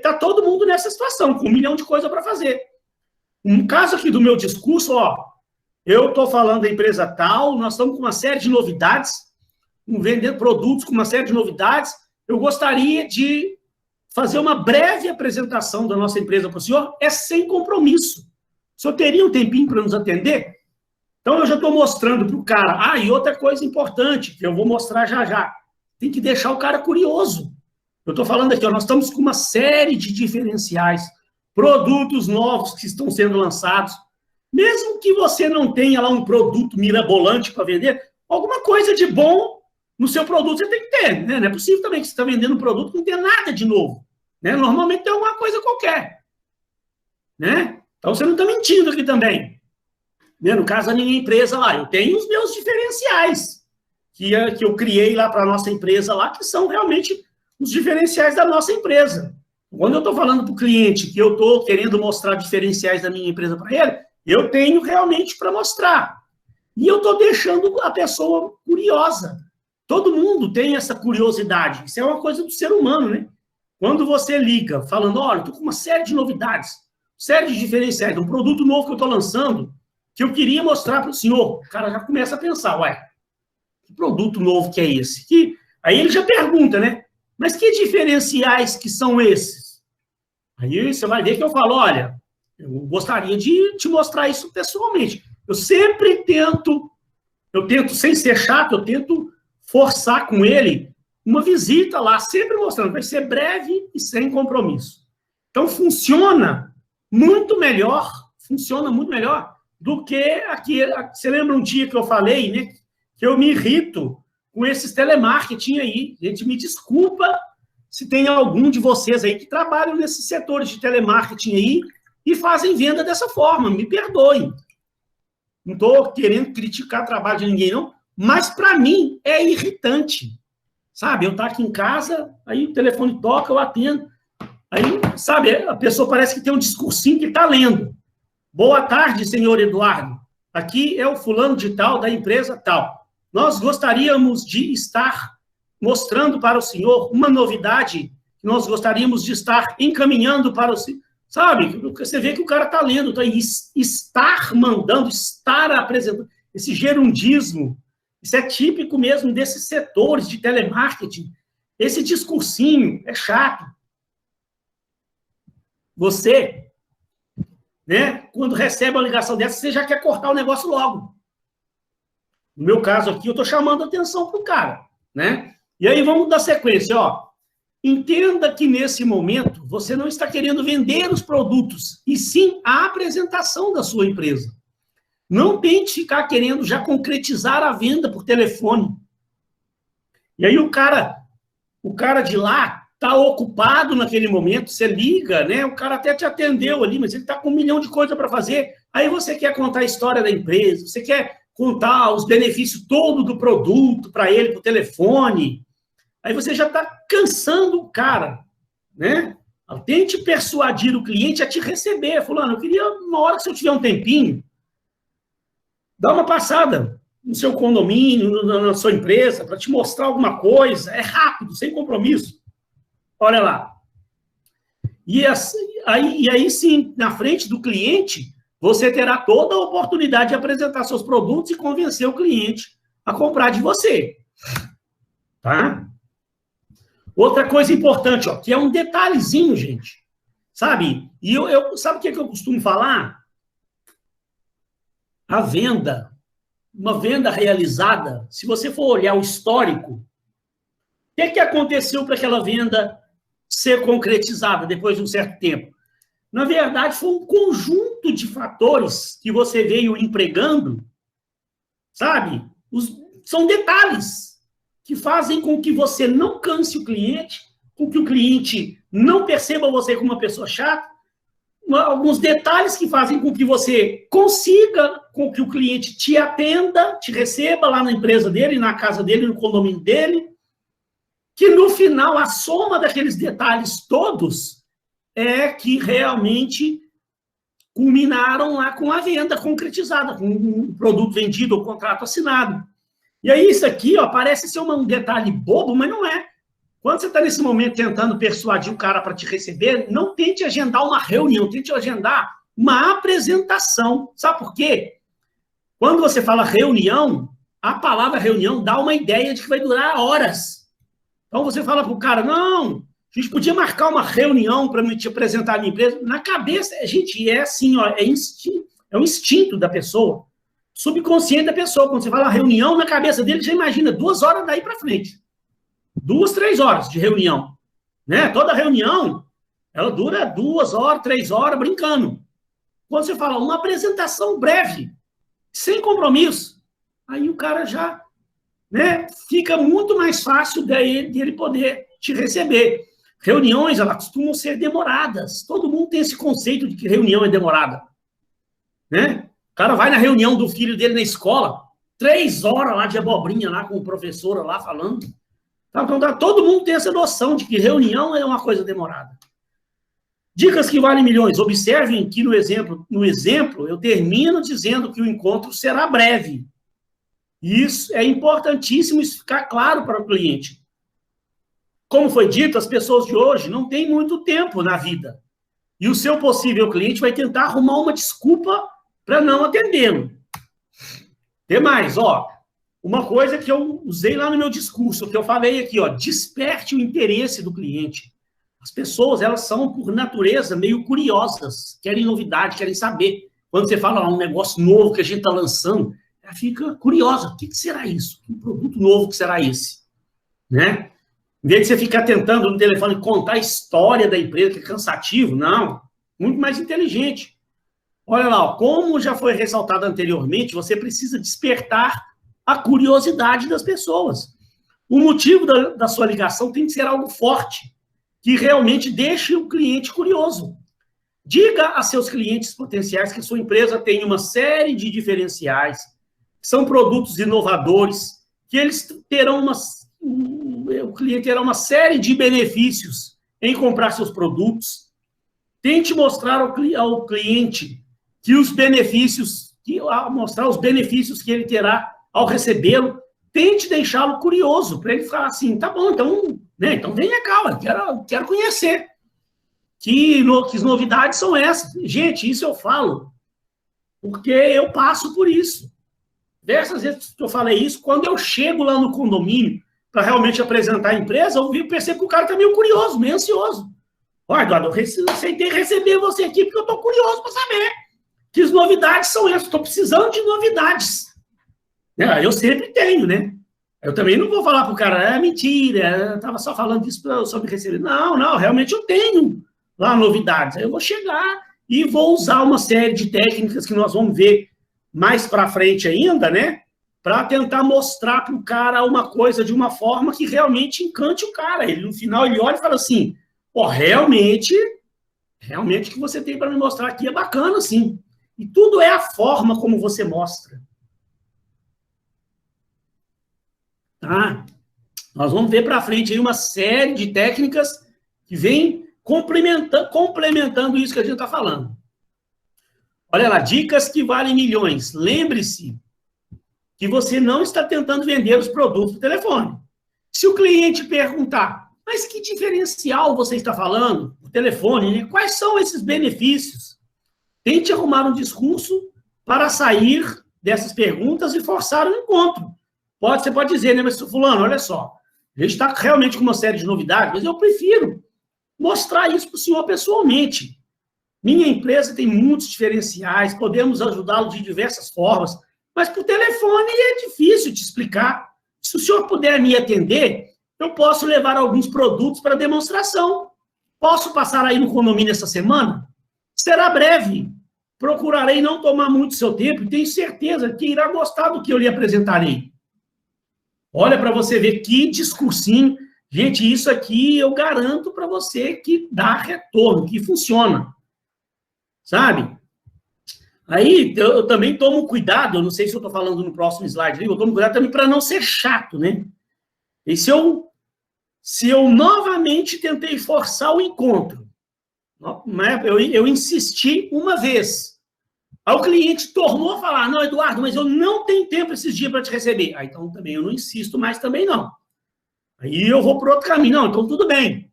tá todo mundo nessa situação, com 1 milhão de coisas para fazer. Um caso aqui do meu discurso, ó, eu estou falando da empresa tal, nós estamos com uma série de novidades, vendendo produtos com uma série de novidades. Eu gostaria de fazer uma breve apresentação da nossa empresa para o senhor, é sem compromisso. O senhor teria um tempinho para nos atender? Então, eu já estou mostrando para o cara. Ah, e outra coisa importante, que eu vou mostrar já já. Tem que deixar o cara curioso. Eu estou falando aqui, ó, nós estamos com uma série de diferenciais, produtos novos que estão sendo lançados. Mesmo que você não tenha lá um produto mirabolante para vender, alguma coisa de bom no seu produto você tem que ter, né? Não é possível também que você está vendendo um produto que não tenha nada de novo, né? Normalmente tem alguma coisa qualquer, né? Então você não está mentindo aqui também. Né? No caso da minha empresa lá, eu tenho os meus diferenciais que eu criei lá para a nossa empresa lá, que são realmente os diferenciais da nossa empresa. Quando eu estou falando para o cliente que eu estou querendo mostrar diferenciais da minha empresa para ele, eu tenho realmente para mostrar. E eu estou deixando a pessoa curiosa. Todo mundo tem essa curiosidade. Isso é uma coisa do ser humano, né? Quando você liga falando, olha, estou com uma série de novidades, série de diferenciais, um produto novo que eu estou lançando, que eu queria mostrar para o senhor, o cara já começa a pensar, ué, que produto novo que é esse? Aí ele já pergunta, né? Mas que diferenciais que são esses? Aí você vai ver que eu falo, olha, eu gostaria de te mostrar isso pessoalmente. Eu sempre tento, sem ser chato, eu tento forçar com ele uma visita lá, sempre mostrando, vai ser breve e sem compromisso. Então, funciona muito melhor do que aqui. Você lembra um dia que eu falei, né, que eu me irrito com esses telemarketing aí. Gente, me desculpa se tem algum de vocês aí que trabalham nesses setores de telemarketing aí e fazem venda dessa forma, me perdoem. Não estou querendo criticar o trabalho de ninguém, não, mas para mim é irritante. Sabe, eu estou aqui em casa, aí o telefone toca, eu atendo. Aí, sabe, a pessoa parece que tem um discursinho que está lendo. Boa tarde, senhor Eduardo. Aqui é o fulano de tal, da empresa tal. Nós gostaríamos de estar mostrando para o senhor uma novidade que nós gostaríamos de estar encaminhando para o senhor. Sabe, você vê que o cara está lendo, tá? Estar mandando, estar apresentando. Esse gerundismo, isso é típico mesmo desses setores de telemarketing. Esse discursinho é chato. Você, né, quando recebe uma ligação dessa, você já quer cortar o negócio logo. No meu caso aqui, eu estou chamando a atenção para o cara, né? E aí vamos dar sequência, ó. Entenda que nesse momento você não está querendo vender os produtos, e sim a apresentação da sua empresa. Não tente ficar querendo já concretizar a venda por telefone. E aí o cara de lá está ocupado naquele momento, você liga, né? O cara até te atendeu ali, mas ele está com 1 milhão de coisas para fazer. Aí você quer contar a história da empresa, você quer contar os benefícios todo do produto para ele por telefone. Aí você já está cansando o cara, né? Tente persuadir o cliente a te receber. Fulano, eu queria, uma hora que se eu tiver um tempinho, dá uma passada. no seu condomínio, na sua empresa, para te mostrar alguma coisa. É rápido, sem compromisso. Olha lá. E aí sim, na frente do cliente, você terá toda a oportunidade de apresentar seus produtos e convencer o cliente a comprar de você. Tá? Outra coisa importante, ó, que é um detalhezinho, gente. Sabe? E sabe o que eu costumo falar? A venda, uma venda realizada, se você for olhar o histórico, o que aconteceu para aquela venda ser concretizada depois de um certo tempo? Na verdade, foi um conjunto de fatores que você veio empregando, sabe? São detalhes que fazem com que você não canse o cliente, com que o cliente não perceba você como uma pessoa chata, alguns detalhes que fazem com que você consiga, com que o cliente te atenda, te receba lá na empresa dele, na casa dele, no condomínio dele, que no final a soma daqueles detalhes todos é que realmente culminaram lá com a venda concretizada, com um produto vendido ou contrato assinado. E aí isso aqui, ó, parece ser um detalhe bobo, mas não é. Quando você está nesse momento tentando persuadir o cara para te receber, não tente agendar uma reunião, tente agendar uma apresentação. Sabe por quê? Quando você fala reunião, a palavra reunião dá uma ideia de que vai durar horas. Então você fala para o cara, não, a gente podia marcar uma reunião para me te apresentar a minha empresa. Na cabeça, gente, é assim, ó, é um instinto da pessoa, subconsciente da pessoa. Quando você fala reunião, na cabeça dele, já imagina 2 horas daí para frente. 2, 3 horas de reunião. Né? Toda reunião, ela dura 2 horas, 3 horas, brincando. Quando você fala uma apresentação breve, sem compromisso, aí o cara já, né, fica muito mais fácil dele poder te receber. Reuniões, elas costumam ser demoradas. Todo mundo tem esse conceito de que reunião é demorada. Né? O cara vai na reunião do filho dele na escola, 3 horas lá de abobrinha, lá com o professor lá falando. Então, todo mundo tem essa noção de que reunião é uma coisa demorada. Dicas que valem milhões. Observem que no exemplo, eu termino dizendo que o encontro será breve. Isso é importantíssimo, isso ficar claro para o cliente. Como foi dito, as pessoas de hoje não têm muito tempo na vida. E o seu possível cliente vai tentar arrumar uma desculpa para não atendê-lo. Tem mais, ó. Uma coisa que eu usei lá no meu discurso, que eu falei aqui, ó, desperte o interesse do cliente. As pessoas, elas são, por natureza, meio curiosas, querem novidade, querem saber. Quando você fala um negócio novo que a gente está lançando, ela fica curiosa. O que será isso? Que produto novo que será esse? Né? Em vez de você ficar tentando no telefone contar a história da empresa, que é cansativo, não. Muito mais inteligente. Olha lá, ó, como já foi ressaltado anteriormente, você precisa despertar a curiosidade das pessoas. O motivo da sua ligação tem que ser algo forte, que realmente deixe o cliente curioso. Diga a seus clientes potenciais que sua empresa tem uma série de diferenciais, que são produtos inovadores, que eles terão o cliente terá uma série de benefícios em comprar seus produtos. Tente mostrar ao cliente que os benefícios, mostrar os benefícios que ele terá ao recebê-lo. Tente deixá-lo curioso, para ele falar assim, tá bom, então, né, então venha cá, quero conhecer. Que novidades são essas? Gente, isso eu falo, porque eu passo por isso. Diversas vezes que eu falei isso, quando eu chego lá no condomínio para realmente apresentar a empresa, eu percebo que o cara está meio curioso, meio ansioso. Olha, Eduardo, eu aceitei receber você aqui porque eu estou curioso para saber que as novidades são essas. Estou precisando de novidades. Eu sempre tenho, né? Eu também não vou falar para o cara, é mentira, eu estava só falando disso sobre receber. Não, realmente eu tenho lá novidades. Aí eu vou chegar e vou usar uma série de técnicas que nós vamos ver mais para frente ainda, né? Para tentar mostrar para o cara uma coisa de uma forma que realmente encante o cara. No final, ele olha e fala assim, realmente o que você tem para me mostrar aqui é bacana, sim. E tudo é a forma como você mostra. Tá? Nós vamos ver para frente aí uma série de técnicas que vem complementando isso que a gente está falando. Olha lá, dicas que valem milhões. Lembre-se que você não está tentando vender os produtos por telefone. Se o cliente perguntar, mas que diferencial você está falando por telefone, né? Quais são esses benefícios? Tente arrumar um discurso para sair dessas perguntas e forçar o encontro. Você pode dizer, né, mas fulano, olha só, a gente está realmente com uma série de novidades, mas eu prefiro mostrar isso para o senhor pessoalmente. Minha empresa tem muitos diferenciais, podemos ajudá-lo de diversas formas, mas por telefone é difícil te explicar. Se o senhor puder me atender, eu posso levar alguns produtos para demonstração. Posso passar aí no condomínio essa semana? Será breve. Procurarei não tomar muito seu tempo e tenho certeza que irá gostar do que eu lhe apresentarei. Olha para você ver que discursinho. Gente, isso aqui eu garanto para você que dá retorno, que funciona. Sabe? Aí eu também tomo cuidado, eu não sei se eu estou falando no próximo slide, eu tomo cuidado também para não ser chato, né? E se eu novamente tentei forçar o encontro, né? Eu insisti uma vez, aí o cliente tornou a falar, não, Eduardo, mas eu não tenho tempo esses dias para te receber. Aí então também eu não insisto mais também não. Aí eu vou por outro caminho, não, então tudo bem.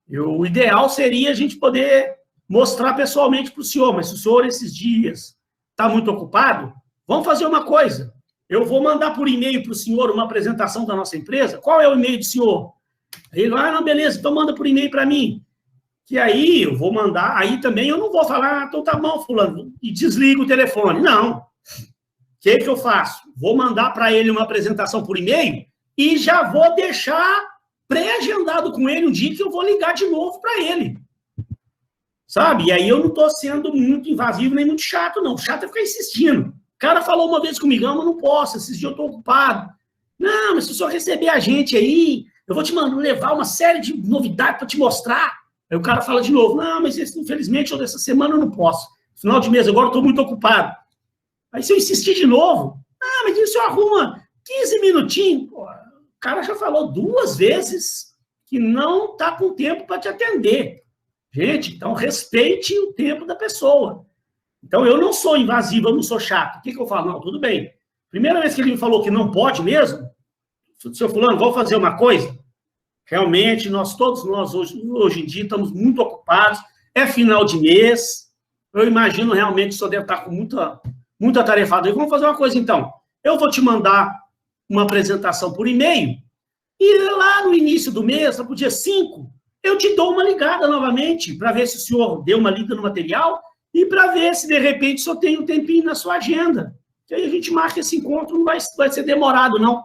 O ideal seria a gente poder mostrar pessoalmente para o senhor, mas se o senhor esses dias está muito ocupado, vamos fazer uma coisa. Eu vou mandar por e-mail para o senhor uma apresentação da nossa empresa. Qual é o e-mail do senhor? Aí ele vai, não, beleza, então manda por e-mail para mim. Que aí eu vou mandar, aí também eu não vou falar, então tá bom, fulano, e desligo o telefone. Não. O que eu faço? Vou mandar para ele uma apresentação por e-mail e já vou deixar pré-agendado com ele um dia que eu vou ligar de novo para ele. Sabe? E aí eu não estou sendo muito invasivo nem muito chato, não. O chato é ficar insistindo. O cara falou uma vez comigo, mas não posso, esses dias eu estou ocupado. Não, mas se o senhor receber a gente aí, eu vou te mandar levar uma série de novidades para te mostrar. Aí o cara fala de novo, não, mas infelizmente eu dessa semana eu não posso. Final de mês agora eu estou muito ocupado. Aí se eu insistir de novo, mas isso eu arruma 15 minutinhos. Pô, o cara já falou 2 vezes que não está com tempo para te atender. Gente, então respeite o tempo da pessoa. Então, eu não sou invasivo, eu não sou chato. O que eu falo? Não, tudo bem. Primeira vez que ele me falou que não pode mesmo, seu fulano, vou fazer uma coisa. Realmente, todos nós hoje em dia estamos muito ocupados. É final de mês. Eu imagino realmente que o senhor deve estar com muita tarefada. Vamos fazer uma coisa, então. Eu vou te mandar uma apresentação por e-mail e lá no início do mês, para o dia 5, eu te dou uma ligada novamente para ver se o senhor deu uma lida no material e para ver se, de repente, o senhor tem um tempinho na sua agenda. Que aí a gente marca esse encontro, não vai ser demorado, não.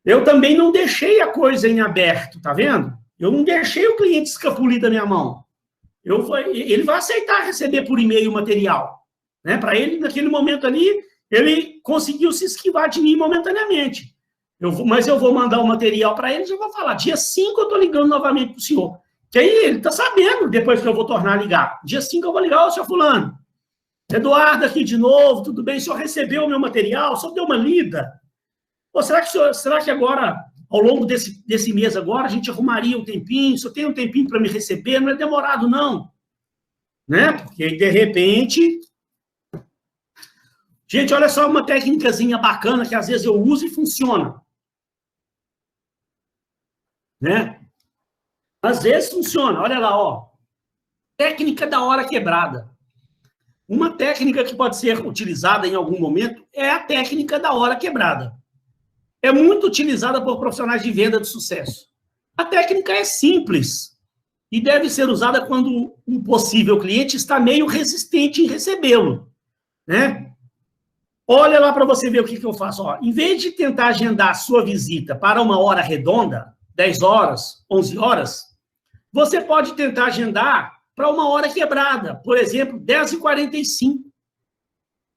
Eu também não deixei a coisa em aberto, tá vendo? Eu não deixei o cliente escapulir da minha mão. Ele vai aceitar receber por e-mail o material. Né? Para ele, naquele momento ali, ele conseguiu se esquivar de mim momentaneamente. Mas eu vou mandar o material para ele e já vou falar. Dia 5 eu estou ligando novamente para o senhor. Que aí ele está sabendo depois que eu vou tornar a ligar. Dia 5 eu vou ligar, seu fulano. Eduardo aqui de novo, tudo bem? O senhor recebeu o meu material? O senhor deu uma lida? Ou será que agora, ao longo desse mês agora, a gente arrumaria um tempinho? O senhor tem um tempinho para me receber? Não é demorado, não. Né? Porque aí, de repente... Gente, olha só uma técnicazinha bacana que às vezes eu uso e funciona. Né? Às vezes funciona. Olha lá, ó. Técnica da hora quebrada. Uma técnica que pode ser utilizada em algum momento é a técnica da hora quebrada. É muito utilizada por profissionais de venda de sucesso. A técnica é simples e deve ser usada quando um possível cliente está meio resistente em recebê-lo. Né? Olha lá para você ver o que eu faço. Ó. Em vez de tentar agendar a sua visita para uma hora redonda, 10 horas, 11 horas, você pode tentar agendar para uma hora quebrada, por exemplo, 10h45.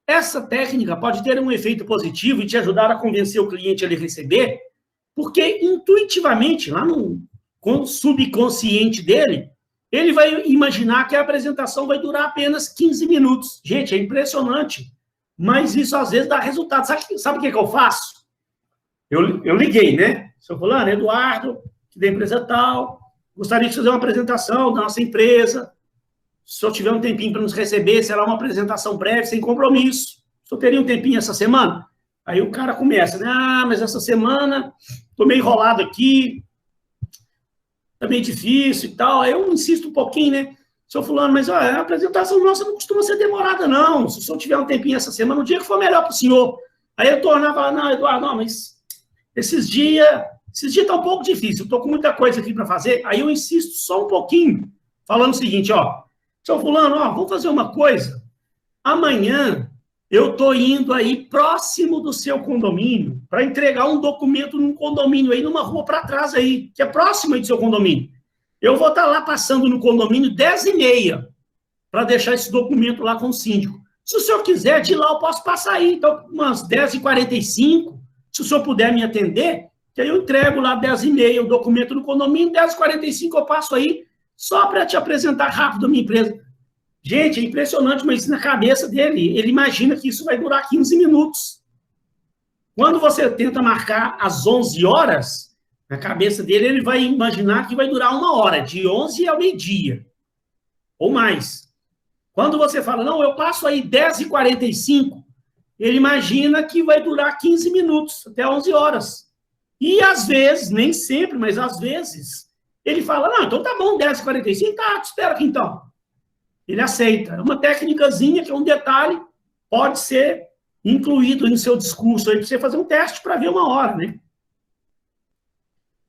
Essa técnica pode ter um efeito positivo e te ajudar a convencer o cliente a lhe receber, porque intuitivamente, lá no subconsciente dele, ele vai imaginar que a apresentação vai durar apenas 15 minutos. Gente, é impressionante. Mas isso, às vezes, dá resultado. Sabe o que eu faço? Eu liguei, né? Seu fulano, Eduardo, da empresa tal, gostaria de fazer uma apresentação da nossa empresa. Se o senhor tiver um tempinho para nos receber, será uma apresentação breve, sem compromisso. O senhor teria um tempinho essa semana? Aí o cara começa, né? Ah, mas essa semana tô meio enrolado aqui, tá bem difícil e tal. Aí eu insisto um pouquinho, né? Seu fulano, mas ó, a apresentação nossa não costuma ser demorada, não. Se o senhor tiver um tempinho essa semana, um dia que for melhor para o senhor. Aí eu tornava e falava, não, Eduardo, não, mas esses dias tá um pouco difícil, estou com muita coisa aqui para fazer. Aí eu insisto só um pouquinho, falando o seguinte, ó, seu fulano, ó, vamos fazer uma coisa. Amanhã eu estou indo aí próximo do seu condomínio para entregar um documento num condomínio aí, numa rua para trás aí, que é próximo aí do seu condomínio. Eu vou estar lá passando no condomínio 10h30 para deixar esse documento lá com o síndico. Se o senhor quiser, de lá eu posso passar aí. Então, umas 10h45, se o senhor puder me atender, que aí eu entrego lá 10h30 o documento no condomínio, 10h45 eu passo aí, só para te apresentar rápido a minha empresa. Gente, é impressionante, mas na cabeça dele, ele imagina que isso vai durar 15 minutos. Quando você tenta marcar às 11 horas, na cabeça dele, ele vai imaginar que vai durar 1 hora, de 11 ao meio-dia, ou mais. Quando você fala, não, eu passo aí 10h45, ele imagina que vai durar 15 minutos, até 11 horas. E às vezes, nem sempre, mas às vezes, ele fala, não, então tá bom, 10h45, tá, te espero aqui então. Ele aceita. É uma técnicazinha, que é um detalhe, pode ser incluído no seu discurso aí, para você fazer um teste para ver 1 hora, né?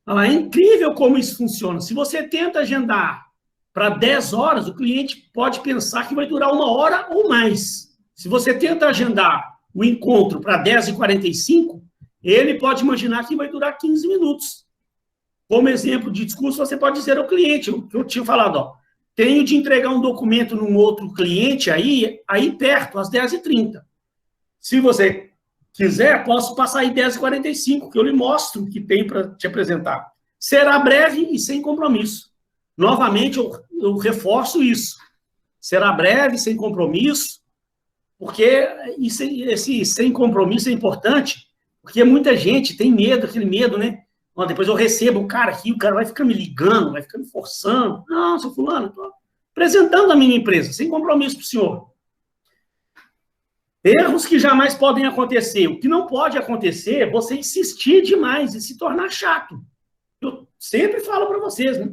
É incrível como isso funciona. Se você tenta agendar para 10 horas, o cliente pode pensar que vai durar 1 hora ou mais. Se você tenta agendar o encontro para 10h45, ele pode imaginar que vai durar 15 minutos. Como exemplo de discurso, você pode dizer ao cliente, o que eu tinha falado, ó, tenho de entregar um documento num outro cliente aí perto, às 10h30. Se você quiser, posso passar aí 10h45, que eu lhe mostro o que tem para te apresentar. Será breve e sem compromisso. Novamente, eu reforço isso. Será breve, sem compromisso, porque esse sem compromisso é importante, porque muita gente tem medo, aquele medo, né? Depois eu recebo o cara aqui, o cara vai ficar me ligando, vai ficar me forçando. Não, seu fulano, estou apresentando a minha empresa, sem compromisso para o senhor. Erros que jamais podem acontecer. O que não pode acontecer é você insistir demais e se tornar chato. Eu sempre falo para vocês, né?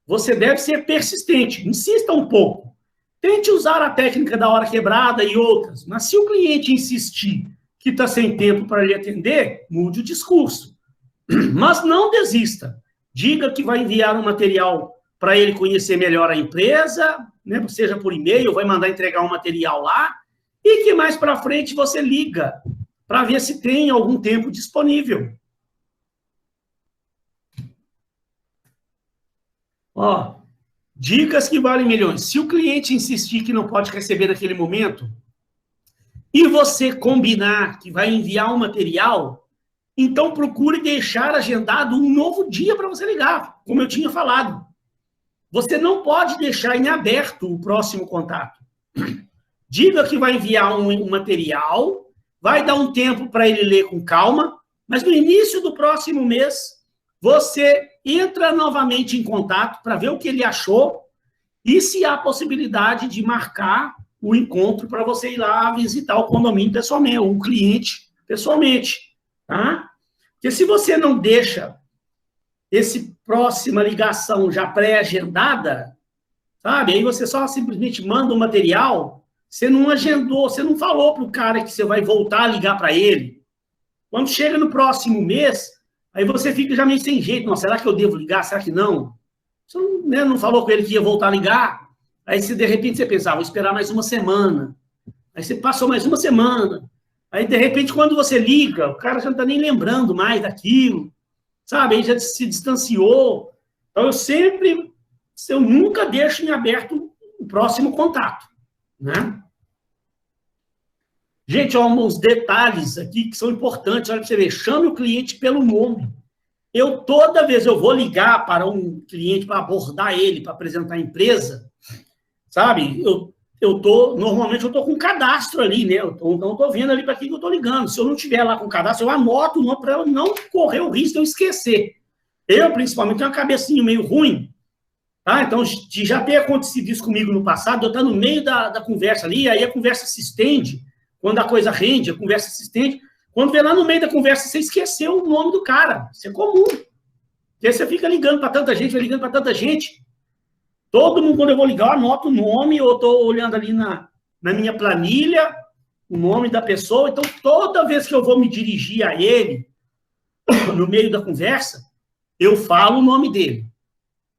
Você deve ser persistente, insista um pouco. Tente usar a técnica da hora quebrada e outras, mas se o cliente insistir que está sem tempo para lhe atender, mude o discurso. Mas não desista. Diga que vai enviar um material para ele conhecer melhor a empresa, né? Seja por e-mail, vai mandar entregar um material lá, e que mais para frente você liga para ver se tem algum tempo disponível. Ó, dicas que valem milhões. Se o cliente insistir que não pode receber naquele momento, e você combinar que vai enviar um material, então procure deixar agendado um novo dia para você ligar, como eu tinha falado. Você não pode deixar em aberto o próximo contato. Diga que vai enviar um material, vai dar um tempo para ele ler com calma, mas no início do próximo mês, você entra novamente em contato para ver o que ele achou e se há possibilidade de marcar o encontro para você ir lá visitar o condomínio pessoalmente, ou o cliente pessoalmente, tá? Porque se você não deixa esse próxima ligação já pré-agendada, sabe? Aí você só simplesmente manda o material, você não agendou, você não falou para o cara que você vai voltar a ligar para ele. Quando chega no próximo mês, aí você fica já meio sem jeito. Nossa, será que eu devo ligar? Será que não? Você não, né, não falou com ele que ia voltar a ligar? Aí, de repente, você pensa, vou esperar mais 1 semana. Aí você passou mais 1 semana. Aí, de repente, quando você liga, o cara já não está nem lembrando mais daquilo. Sabe? Aí já se distanciou. Então, eu nunca deixo em aberto o próximo contato, né? Gente, ó, uns detalhes aqui que são importantes. Olha para você ver. Chame o cliente pelo nome. Toda vez eu vou ligar para um cliente para abordar ele, para apresentar a empresa, sabe? Normalmente eu estou com um cadastro ali, né? Então, eu estou vendo ali para quem que eu estou ligando. Se eu não tiver lá com o cadastro, eu anoto o nome para eu não correr o risco de eu esquecer. Eu, principalmente, tenho uma cabecinha meio ruim, tá? Então, já ter acontecido isso comigo no passado, eu estou no meio da conversa ali, aí a conversa se estende, quando a coisa rende, a conversa se estende. Quando vê lá no meio da conversa, você esqueceu o nome do cara. Isso é comum. Porque você fica ligando para tanta gente, vai ligando para tanta gente. Todo mundo, quando eu vou ligar, eu anoto o nome, eu estou olhando ali na minha planilha, o nome da pessoa. Então, toda vez que eu vou me dirigir a ele, no meio da conversa, eu falo o nome dele.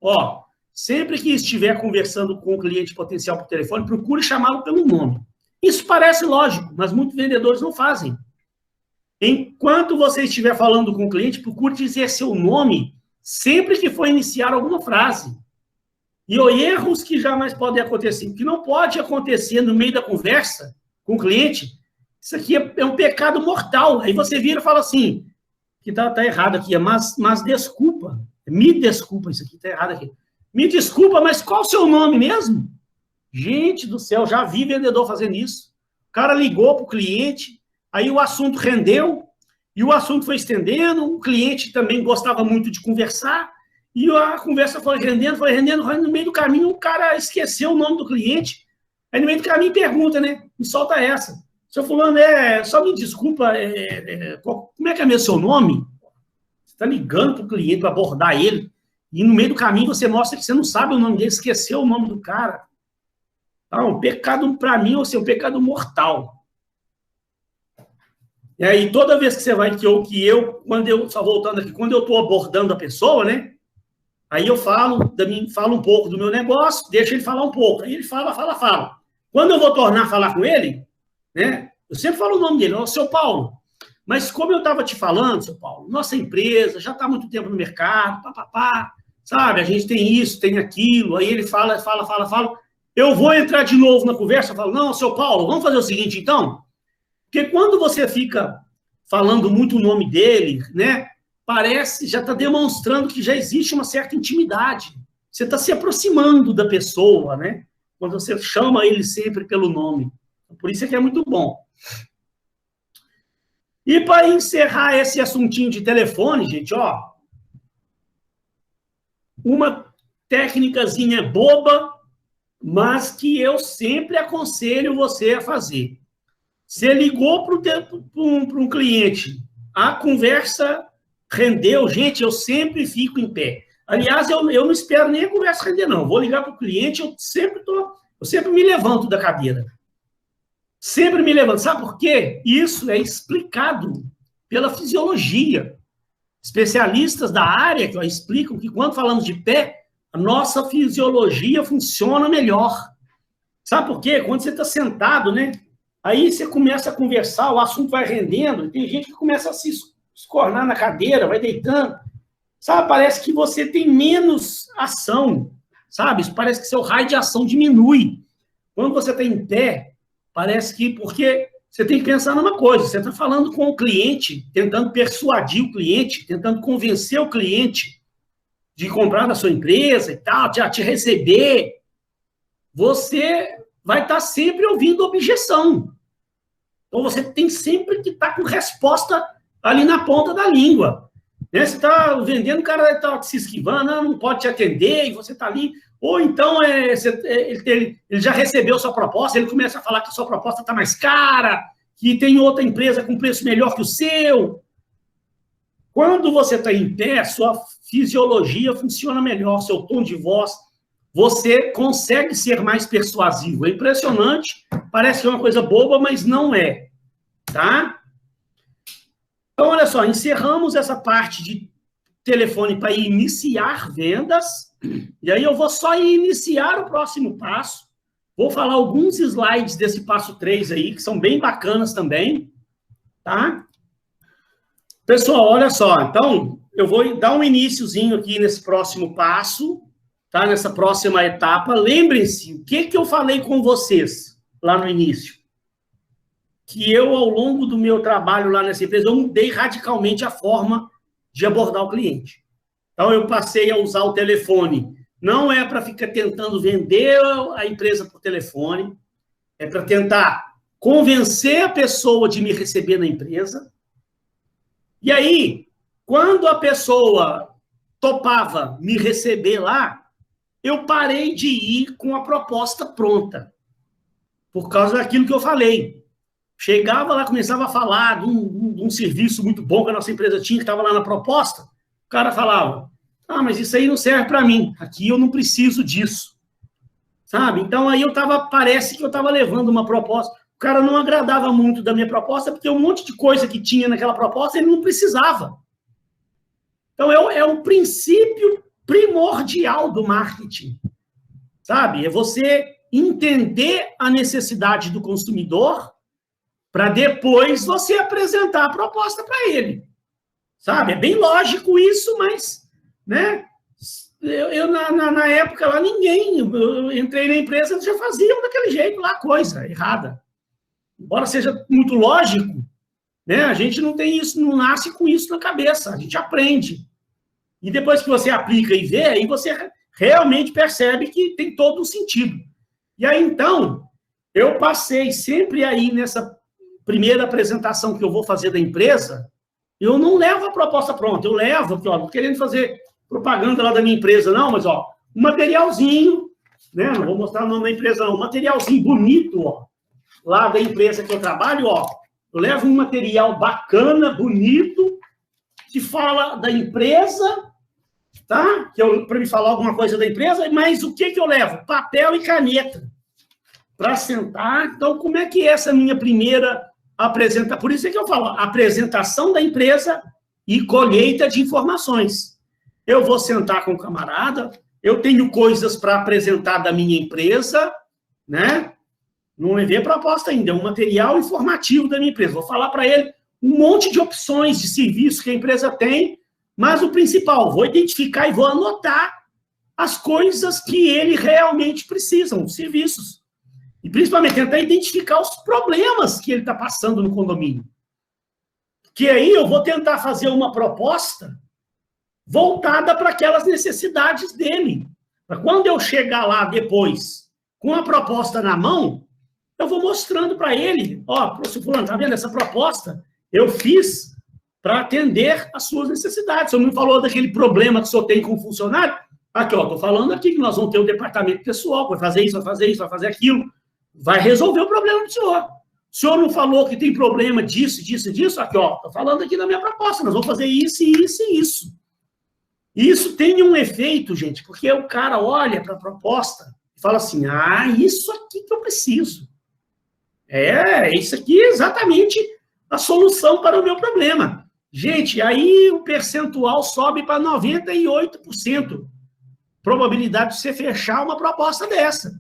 Ó, sempre que estiver conversando com um cliente potencial por telefone, procure chamá-lo pelo nome. Isso parece lógico, mas muitos vendedores não fazem. Enquanto você estiver falando com o cliente, procure dizer seu nome sempre que for iniciar alguma frase. E erros que jamais podem acontecer, que não pode acontecer no meio da conversa com o cliente, isso aqui é um pecado mortal. Aí você vira e fala assim, que tá errado aqui, mas desculpa, me desculpa, isso aqui tá errado aqui. Me desculpa, mas qual o seu nome mesmo? Gente do céu, já vi vendedor fazendo isso. O cara ligou para o cliente, aí o assunto rendeu, e o assunto foi estendendo, o cliente também gostava muito de conversar, e a conversa foi rendendo, no meio do caminho o cara esqueceu o nome do cliente, aí no meio do caminho pergunta, né? Me solta essa. Seu fulano, só me desculpa, como é que é seu nome? Você está ligando para o cliente para abordar ele, e no meio do caminho você mostra que você não sabe o nome dele, esqueceu o nome do cara. Então, um pecado, para mim, um pecado mortal. E aí, toda vez que você vai, só voltando aqui, quando eu estou abordando a pessoa, né? Aí eu falo um pouco do meu negócio, deixo ele falar um pouco. Aí ele fala. Quando eu vou tornar a falar com ele, né? Eu sempre falo o nome dele, seu Paulo. Mas como eu estava te falando, seu Paulo, nossa empresa já está há muito tempo no mercado, sabe? A gente tem isso, tem aquilo. Aí ele fala. Eu vou entrar de novo na conversa, eu falo, não, seu Paulo, vamos fazer o seguinte, então? Porque quando você fica falando muito o nome dele, né? Parece, já está demonstrando que já existe uma certa intimidade. Você está se aproximando da pessoa, né? Quando você chama ele sempre pelo nome. Por isso é que é muito bom. E para encerrar esse assuntinho de telefone, gente, ó, uma técnicazinha boba, mas que eu sempre aconselho você a fazer. Você ligou para um cliente, a conversa rendeu, gente, eu sempre fico em pé. Aliás, eu não espero nem a conversa render, não. Vou ligar para o cliente, eu sempre me levanto da cadeira. Sempre me levanto. Sabe por quê? Isso é explicado pela fisiologia. Especialistas da área que explicam que quando falamos de pé, a nossa fisiologia funciona melhor. Sabe por quê? Quando você está sentado, né? Aí você começa a conversar, o assunto vai rendendo, e tem gente que começa a se escornar na cadeira, vai deitando. Sabe, parece que você tem menos ação, sabe? Parece que seu raio de ação diminui. Quando você está em pé, parece que... Porque você tem que pensar numa coisa, você está falando com o cliente, tentando persuadir o cliente, tentando convencer o cliente de comprar na sua empresa e tal, te receber. Você vai estar sempre ouvindo objeção. Então, você tem sempre que estar com resposta ali na ponta da língua. Né? Você está vendendo, o cara está se esquivando, não pode te atender, e você está ali. Ou então, ele já recebeu sua proposta, ele começa a falar que a sua proposta está mais cara, que tem outra empresa com preço melhor que o seu. Quando você está em pé, sua fisiologia funciona melhor, seu tom de voz, você consegue ser mais persuasivo. É impressionante, parece que é uma coisa boba, mas não é, tá? Então, olha só, encerramos essa parte de telefone para iniciar vendas, e aí eu vou só iniciar o próximo passo, vou falar alguns slides desse passo 3 aí, que são bem bacanas também, tá? Pessoal, olha só, então, eu vou dar um iniciozinho aqui nesse próximo passo, tá? Nessa próxima etapa. Lembrem-se, o que eu falei com vocês lá no início? Que eu, ao longo do meu trabalho lá nessa empresa, eu mudei radicalmente a forma de abordar o cliente. Então, eu passei a usar o telefone. Não é para ficar tentando vender a empresa por telefone, é para tentar convencer a pessoa de me receber na empresa. E aí, quando a pessoa topava me receber lá, eu parei de ir com a proposta pronta, por causa daquilo que eu falei. Chegava lá, começava a falar de um serviço muito bom que a nossa empresa tinha, que estava lá na proposta. O cara falava, mas isso aí não serve para mim. Aqui eu não preciso disso. Sabe? Então, aí parece que eu estava levando uma proposta. O cara não agradava muito da minha proposta, porque um monte de coisa que tinha naquela proposta ele não precisava. Então, é um princípio primordial do marketing. Sabe? É você entender a necessidade do consumidor para depois você apresentar a proposta para ele. Sabe? É bem lógico isso, mas, né? Na época lá, eu entrei na empresa, eles já faziam daquele jeito lá, coisa errada. Embora seja muito lógico, né? A gente não tem isso, não nasce com isso na cabeça, a gente aprende. E depois que você aplica e vê, aí você realmente percebe que tem todo um sentido. E aí, então, eu passei sempre aí nessa primeira apresentação que eu vou fazer da empresa, eu não levo a proposta pronta, eu levo aqui, não querendo fazer propaganda lá da minha empresa, não, mas, um materialzinho, né? Não vou mostrar o nome da empresa, não, um materialzinho bonito, lá da empresa que eu trabalho, eu levo um material bacana, bonito, que fala da empresa, tá? Para me falar alguma coisa da empresa, mas o que eu levo? Papel e caneta, para sentar. Então, como é que é essa minha primeira apresentação? Por isso é que eu falo, apresentação da empresa e colheita de informações. Eu vou sentar com o camarada, eu tenho coisas para apresentar da minha empresa, né? Não levei proposta ainda, é um material informativo da minha empresa. Vou falar para ele um monte de opções de serviço que a empresa tem, mas o principal, vou identificar e vou anotar as coisas que ele realmente precisa, os serviços. E, principalmente, tentar identificar os problemas que ele está passando no condomínio. Que aí eu vou tentar fazer uma proposta voltada para aquelas necessidades dele. Para quando eu chegar lá depois, com a proposta na mão, eu vou mostrando para ele, professor fulano, tá vendo essa proposta? Eu fiz para atender às suas necessidades. O senhor me falou daquele problema que o senhor tem com o funcionário? Aqui, estou falando aqui que nós vamos ter um departamento pessoal, vai fazer isso, vai fazer isso, vai fazer aquilo. Vai resolver o problema do senhor. O senhor não falou que tem problema disso, disso, disso? Aqui, estou falando aqui da minha proposta, nós vamos fazer isso, isso e isso. E isso tem um efeito, gente, porque o cara olha para a proposta e fala assim, isso aqui que eu preciso. Isso aqui é exatamente a solução para o meu problema. Gente, aí o percentual sobe para 98%. Probabilidade de você fechar uma proposta dessa.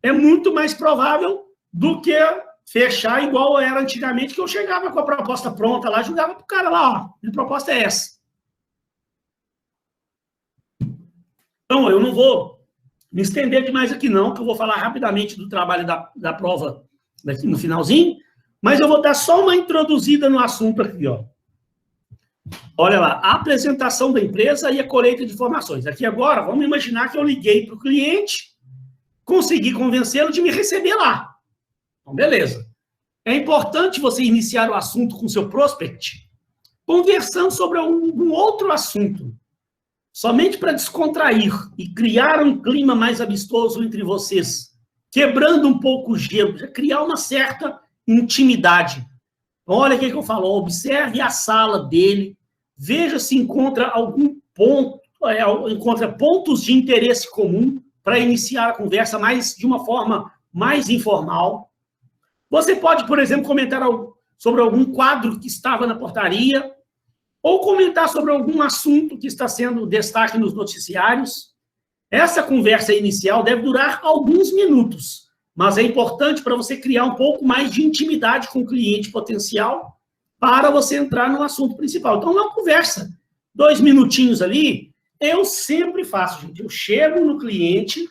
É muito mais provável do que fechar igual era antigamente, que eu chegava com a proposta pronta lá, jogava para o cara lá, minha proposta é essa. Então, eu não vou me estender demais aqui não, que eu vou falar rapidamente do trabalho da prova daqui no finalzinho, mas eu vou dar só uma introduzida no assunto aqui, Olha lá, a apresentação da empresa e a colheita de informações. Aqui agora, vamos imaginar que eu liguei para o cliente, consegui convencê-lo de me receber lá. Então, beleza. É importante você iniciar o assunto com o seu prospect, conversando sobre um outro assunto, somente para descontrair e criar um clima mais amistoso entre vocês, quebrando um pouco o gelo, criar uma certa intimidade. Olha o que eu falo, observe a sala dele, veja se encontra algum ponto, encontra pontos de interesse comum para iniciar a conversa de uma forma mais informal. Você pode, por exemplo, comentar sobre algum quadro que estava na portaria, ou comentar sobre algum assunto que está sendo destaque nos noticiários. Essa conversa inicial deve durar alguns minutos, mas é importante para você criar um pouco mais de intimidade com o cliente potencial para você entrar no assunto principal. Então, não conversa. 2 minutinhos ali, eu sempre faço, gente. Eu chego no cliente,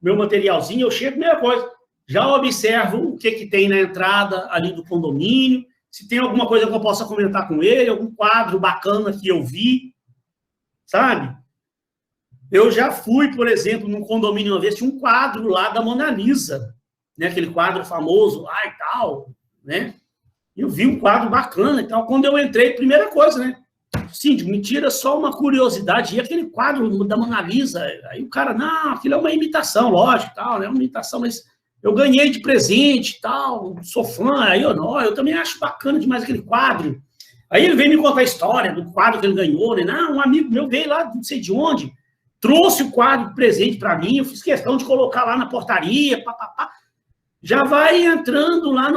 meu materialzinho, eu chego, primeira coisa, já observo o que tem na entrada ali do condomínio, se tem alguma coisa que eu possa comentar com ele, algum quadro bacana que eu vi, sabe? Eu já fui, por exemplo, num condomínio uma vez, tinha um quadro lá da Mona Lisa, né? Aquele quadro famoso lá e tal, né? Eu vi um quadro bacana e tal. Quando eu entrei, primeira coisa, né? Síndico, me tira só uma curiosidade. E aquele quadro da Mona Lisa? Aí o cara, não, aquilo é uma imitação, lógico, tal, né? Uma imitação, mas eu ganhei de presente e tal, sou fã, aí eu também acho bacana demais aquele quadro. Aí ele veio me contar a história do quadro que ele ganhou, né? Não, um amigo meu veio lá, não sei de onde, trouxe o quadro de presente para mim, eu fiz questão de colocar lá na portaria, papapá. Já vai entrando lá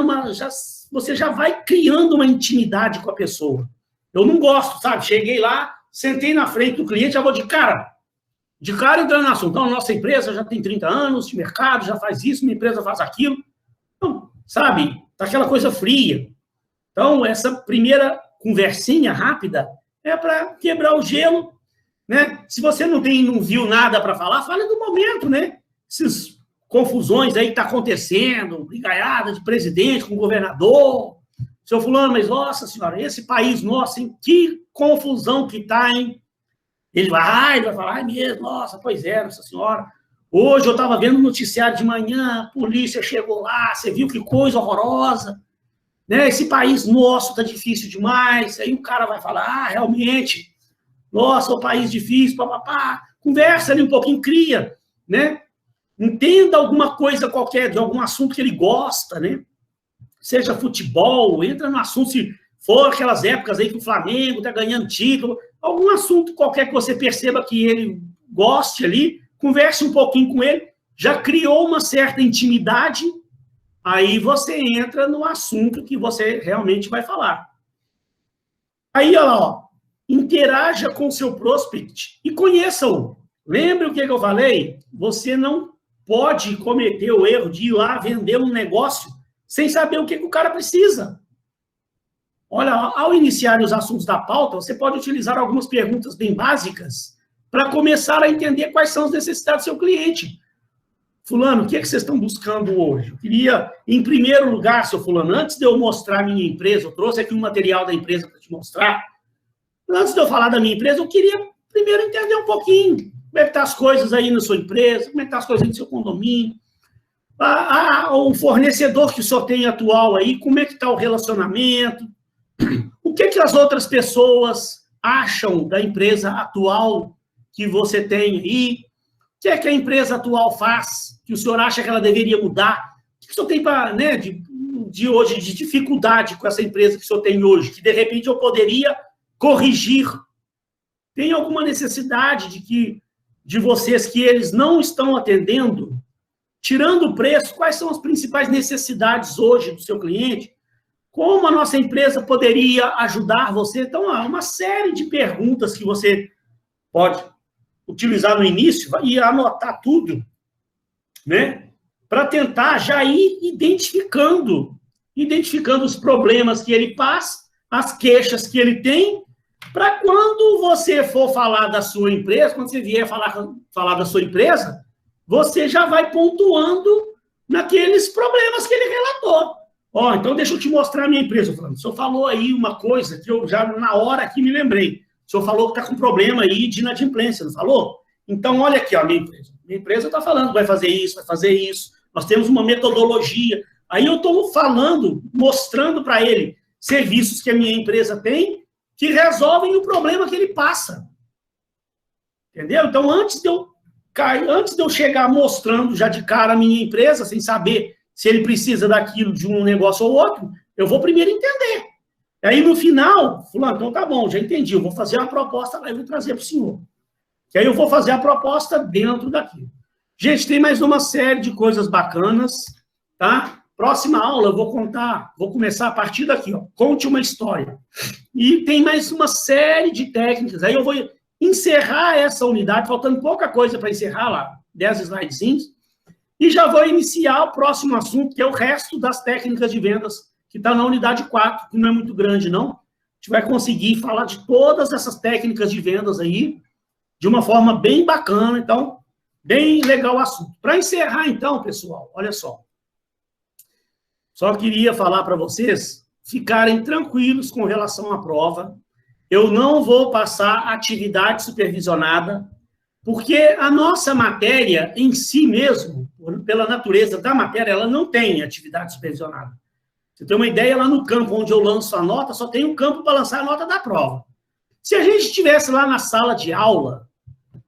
você já vai criando uma intimidade com a pessoa. Eu não gosto, sabe? Cheguei lá, sentei na frente do cliente, já vou de cara entrando no assunto. Então, nossa empresa já tem 30 anos de mercado, já faz isso, minha empresa faz aquilo. Então, sabe? Daquela coisa fria. Então, essa primeira conversinha rápida é para quebrar o gelo, né? Se você não viu nada para falar, fale do momento, né? Essas confusões aí que tá acontecendo, brigaiada de presidente com governador. Seu fulano, mas nossa senhora, esse país nosso, hein? Que confusão que tá, hein? Ele vai falar, ai mesmo, nossa, pois é, nossa senhora. Hoje eu estava vendo o noticiário de manhã, a polícia chegou lá, você viu que coisa horrorosa, né? Esse país nosso tá difícil demais. Aí o cara vai falar, ah, realmente, nossa, o país difícil, papapá. Conversa ali um pouquinho, cria, né? Entenda alguma coisa qualquer, de algum assunto que ele gosta, né? Seja futebol, entra no assunto, se for aquelas épocas aí que o Flamengo tá ganhando título, algum assunto qualquer que você perceba que ele goste ali, converse um pouquinho com ele, já criou uma certa intimidade, aí você entra no assunto que você realmente vai falar. Aí, ó, interaja com o seu prospect e conheça-o. Lembre o que eu falei? Você não pode cometer o erro de ir lá vender um negócio sem saber o que o cara precisa. Olha, ao iniciar os assuntos da pauta, você pode utilizar algumas perguntas bem básicas para começar a entender quais são as necessidades do seu cliente. Fulano, o que vocês estão buscando hoje? Eu queria, em primeiro lugar, seu fulano, antes de eu mostrar a minha empresa, eu trouxe aqui um material da empresa para te mostrar. Antes de eu falar da minha empresa, eu queria primeiro entender um pouquinho como é que estão as coisas aí na sua empresa, como é que estão as coisas aí no seu condomínio. O fornecedor que o senhor tem atual aí, como é que está o relacionamento? O que as outras pessoas acham da empresa atual que você tem aí? O que é que a empresa atual faz que o senhor acha que ela deveria mudar? O que o senhor tem para, né, de hoje, de dificuldade com essa empresa que o senhor tem hoje, que de repente eu poderia corrigir? Tem alguma necessidade de vocês que eles não estão atendendo? Tirando o preço, quais são as principais necessidades hoje do seu cliente? Como a nossa empresa poderia ajudar você? Então, há uma série de perguntas que você pode utilizar no início e anotar tudo, né? Para tentar já ir identificando os problemas que ele passa, as queixas que ele tem, para quando você for falar da sua empresa, quando você vier falar da sua empresa, você já vai pontuando naqueles problemas que ele relatou. Então deixa eu te mostrar a minha empresa. O senhor falou aí uma coisa que eu já, na hora aqui, me lembrei. O senhor falou que está com problema aí de inadimplência, não falou? Então, olha aqui, ó, a minha empresa. Minha empresa está falando, vai fazer isso. Nós temos uma metodologia. Aí eu estou falando, mostrando para ele serviços que a minha empresa tem que resolvem o problema que ele passa. Entendeu? Então, antes de eu chegar mostrando já de cara a minha empresa, sem saber se ele precisa daquilo de um negócio ou outro, eu vou primeiro entender. Aí, no final, fulano, então tá bom, já entendi, eu vou fazer uma proposta lá e vou trazer para o senhor. Que aí eu vou fazer a proposta dentro daquilo. Gente, tem mais uma série de coisas bacanas, tá? Próxima aula eu vou começar a partir daqui, ó. Conte uma história. E tem mais uma série de técnicas. Aí eu vou encerrar essa unidade, faltando pouca coisa para encerrar lá, 10 slidezinhos, e já vou iniciar o próximo assunto, que é o resto das técnicas de vendas, que está na unidade 4, que não é muito grande, não. A gente vai conseguir falar de todas essas técnicas de vendas aí, de uma forma bem bacana, então, bem legal o assunto. Para encerrar, então, pessoal, olha só. Só queria falar para vocês ficarem tranquilos com relação à prova. Eu não vou passar atividade supervisionada, porque a nossa matéria em si mesmo, pela natureza da matéria, ela não tem atividade supervisionada. Você tem uma ideia, lá no campo onde eu lanço a nota, só tem um campo para lançar a nota da prova. Se a gente estivesse lá na sala de aula,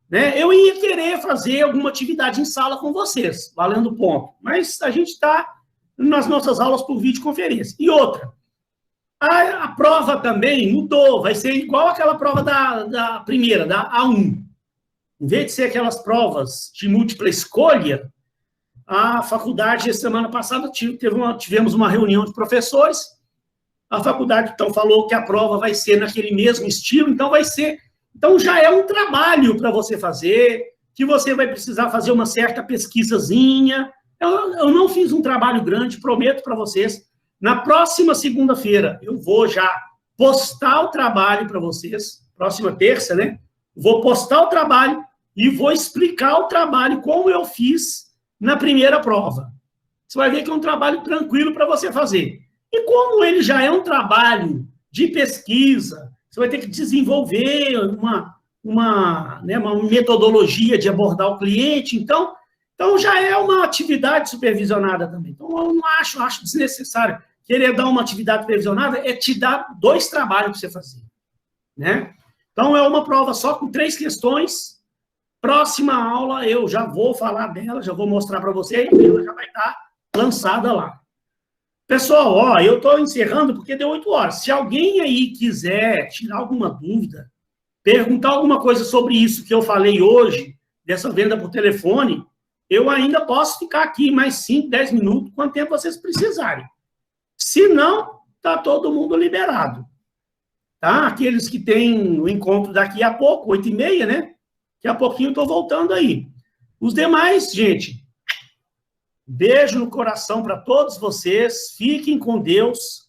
né? Eu ia querer fazer alguma atividade em sala com vocês, valendo ponto. Mas a gente está nas nossas aulas por videoconferência. E outra, a prova também mudou, vai ser igual aquela prova da primeira, da A1. Em vez de ser aquelas provas de múltipla escolha, a faculdade, semana passada, tivemos uma reunião de professores, a faculdade, então, falou que a prova vai ser naquele mesmo estilo, então já é um trabalho para você fazer, que você vai precisar fazer uma certa pesquisazinha. Eu não fiz um trabalho grande, prometo para vocês. Na próxima segunda-feira, eu vou já postar o trabalho para vocês, próxima terça, né? Vou postar o trabalho e vou explicar o trabalho como eu fiz na primeira prova. Você vai ver que é um trabalho tranquilo para você fazer. E como ele já é um trabalho de pesquisa, você vai ter que desenvolver uma metodologia de abordar o cliente, então já é uma atividade supervisionada também. Então, eu não acho desnecessário. Querer dar uma atividade supervisionada é te dar 2 trabalhos para você fazer, né? Então, é uma prova só com 3 questões. Próxima aula, eu já vou falar dela, já vou mostrar para você, e ela já vai estar lançada lá. Pessoal, eu estou encerrando porque deu 8 horas. Se alguém aí quiser tirar alguma dúvida, perguntar alguma coisa sobre isso que eu falei hoje, dessa venda por telefone, eu ainda posso ficar aqui mais 5, 10 minutos, quanto tempo vocês precisarem. Se não, está todo mundo liberado. Tá? Aqueles que têm o encontro daqui a pouco, 8h30, né? Daqui a pouquinho eu estou voltando aí. Os demais, gente, beijo no coração para todos vocês, fiquem com Deus.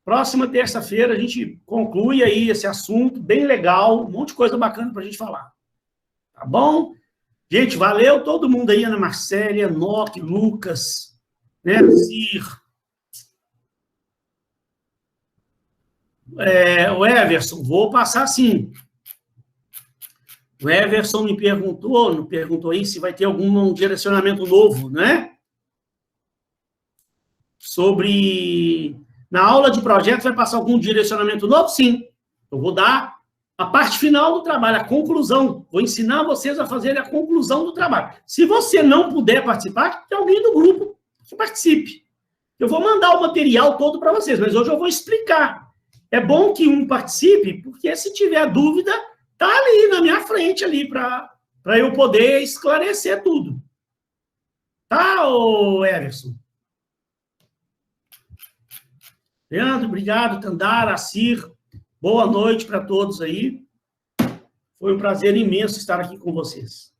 Próxima terça-feira a gente conclui aí esse assunto, bem legal, um monte de coisa bacana para a gente falar. Tá bom? Gente, valeu todo mundo aí, Ana Marcélia, Noque, Lucas, né, Cir, o Everson, vou passar sim. O Everson me perguntou aí se vai ter algum direcionamento novo, né? Na aula de projeto vai passar algum direcionamento novo? Sim. Eu vou dar a parte final do trabalho, a conclusão. Vou ensinar vocês a fazerem a conclusão do trabalho. Se você não puder participar, tem alguém do grupo que participe. Eu vou mandar o material todo para vocês, mas hoje eu vou explicar. É bom que um participe, porque se tiver dúvida, tá ali na minha frente ali para eu poder esclarecer tudo. Tá, ô Everson? Leandro, obrigado. Tandara, Cir, boa noite para todos aí. Foi um prazer imenso estar aqui com vocês.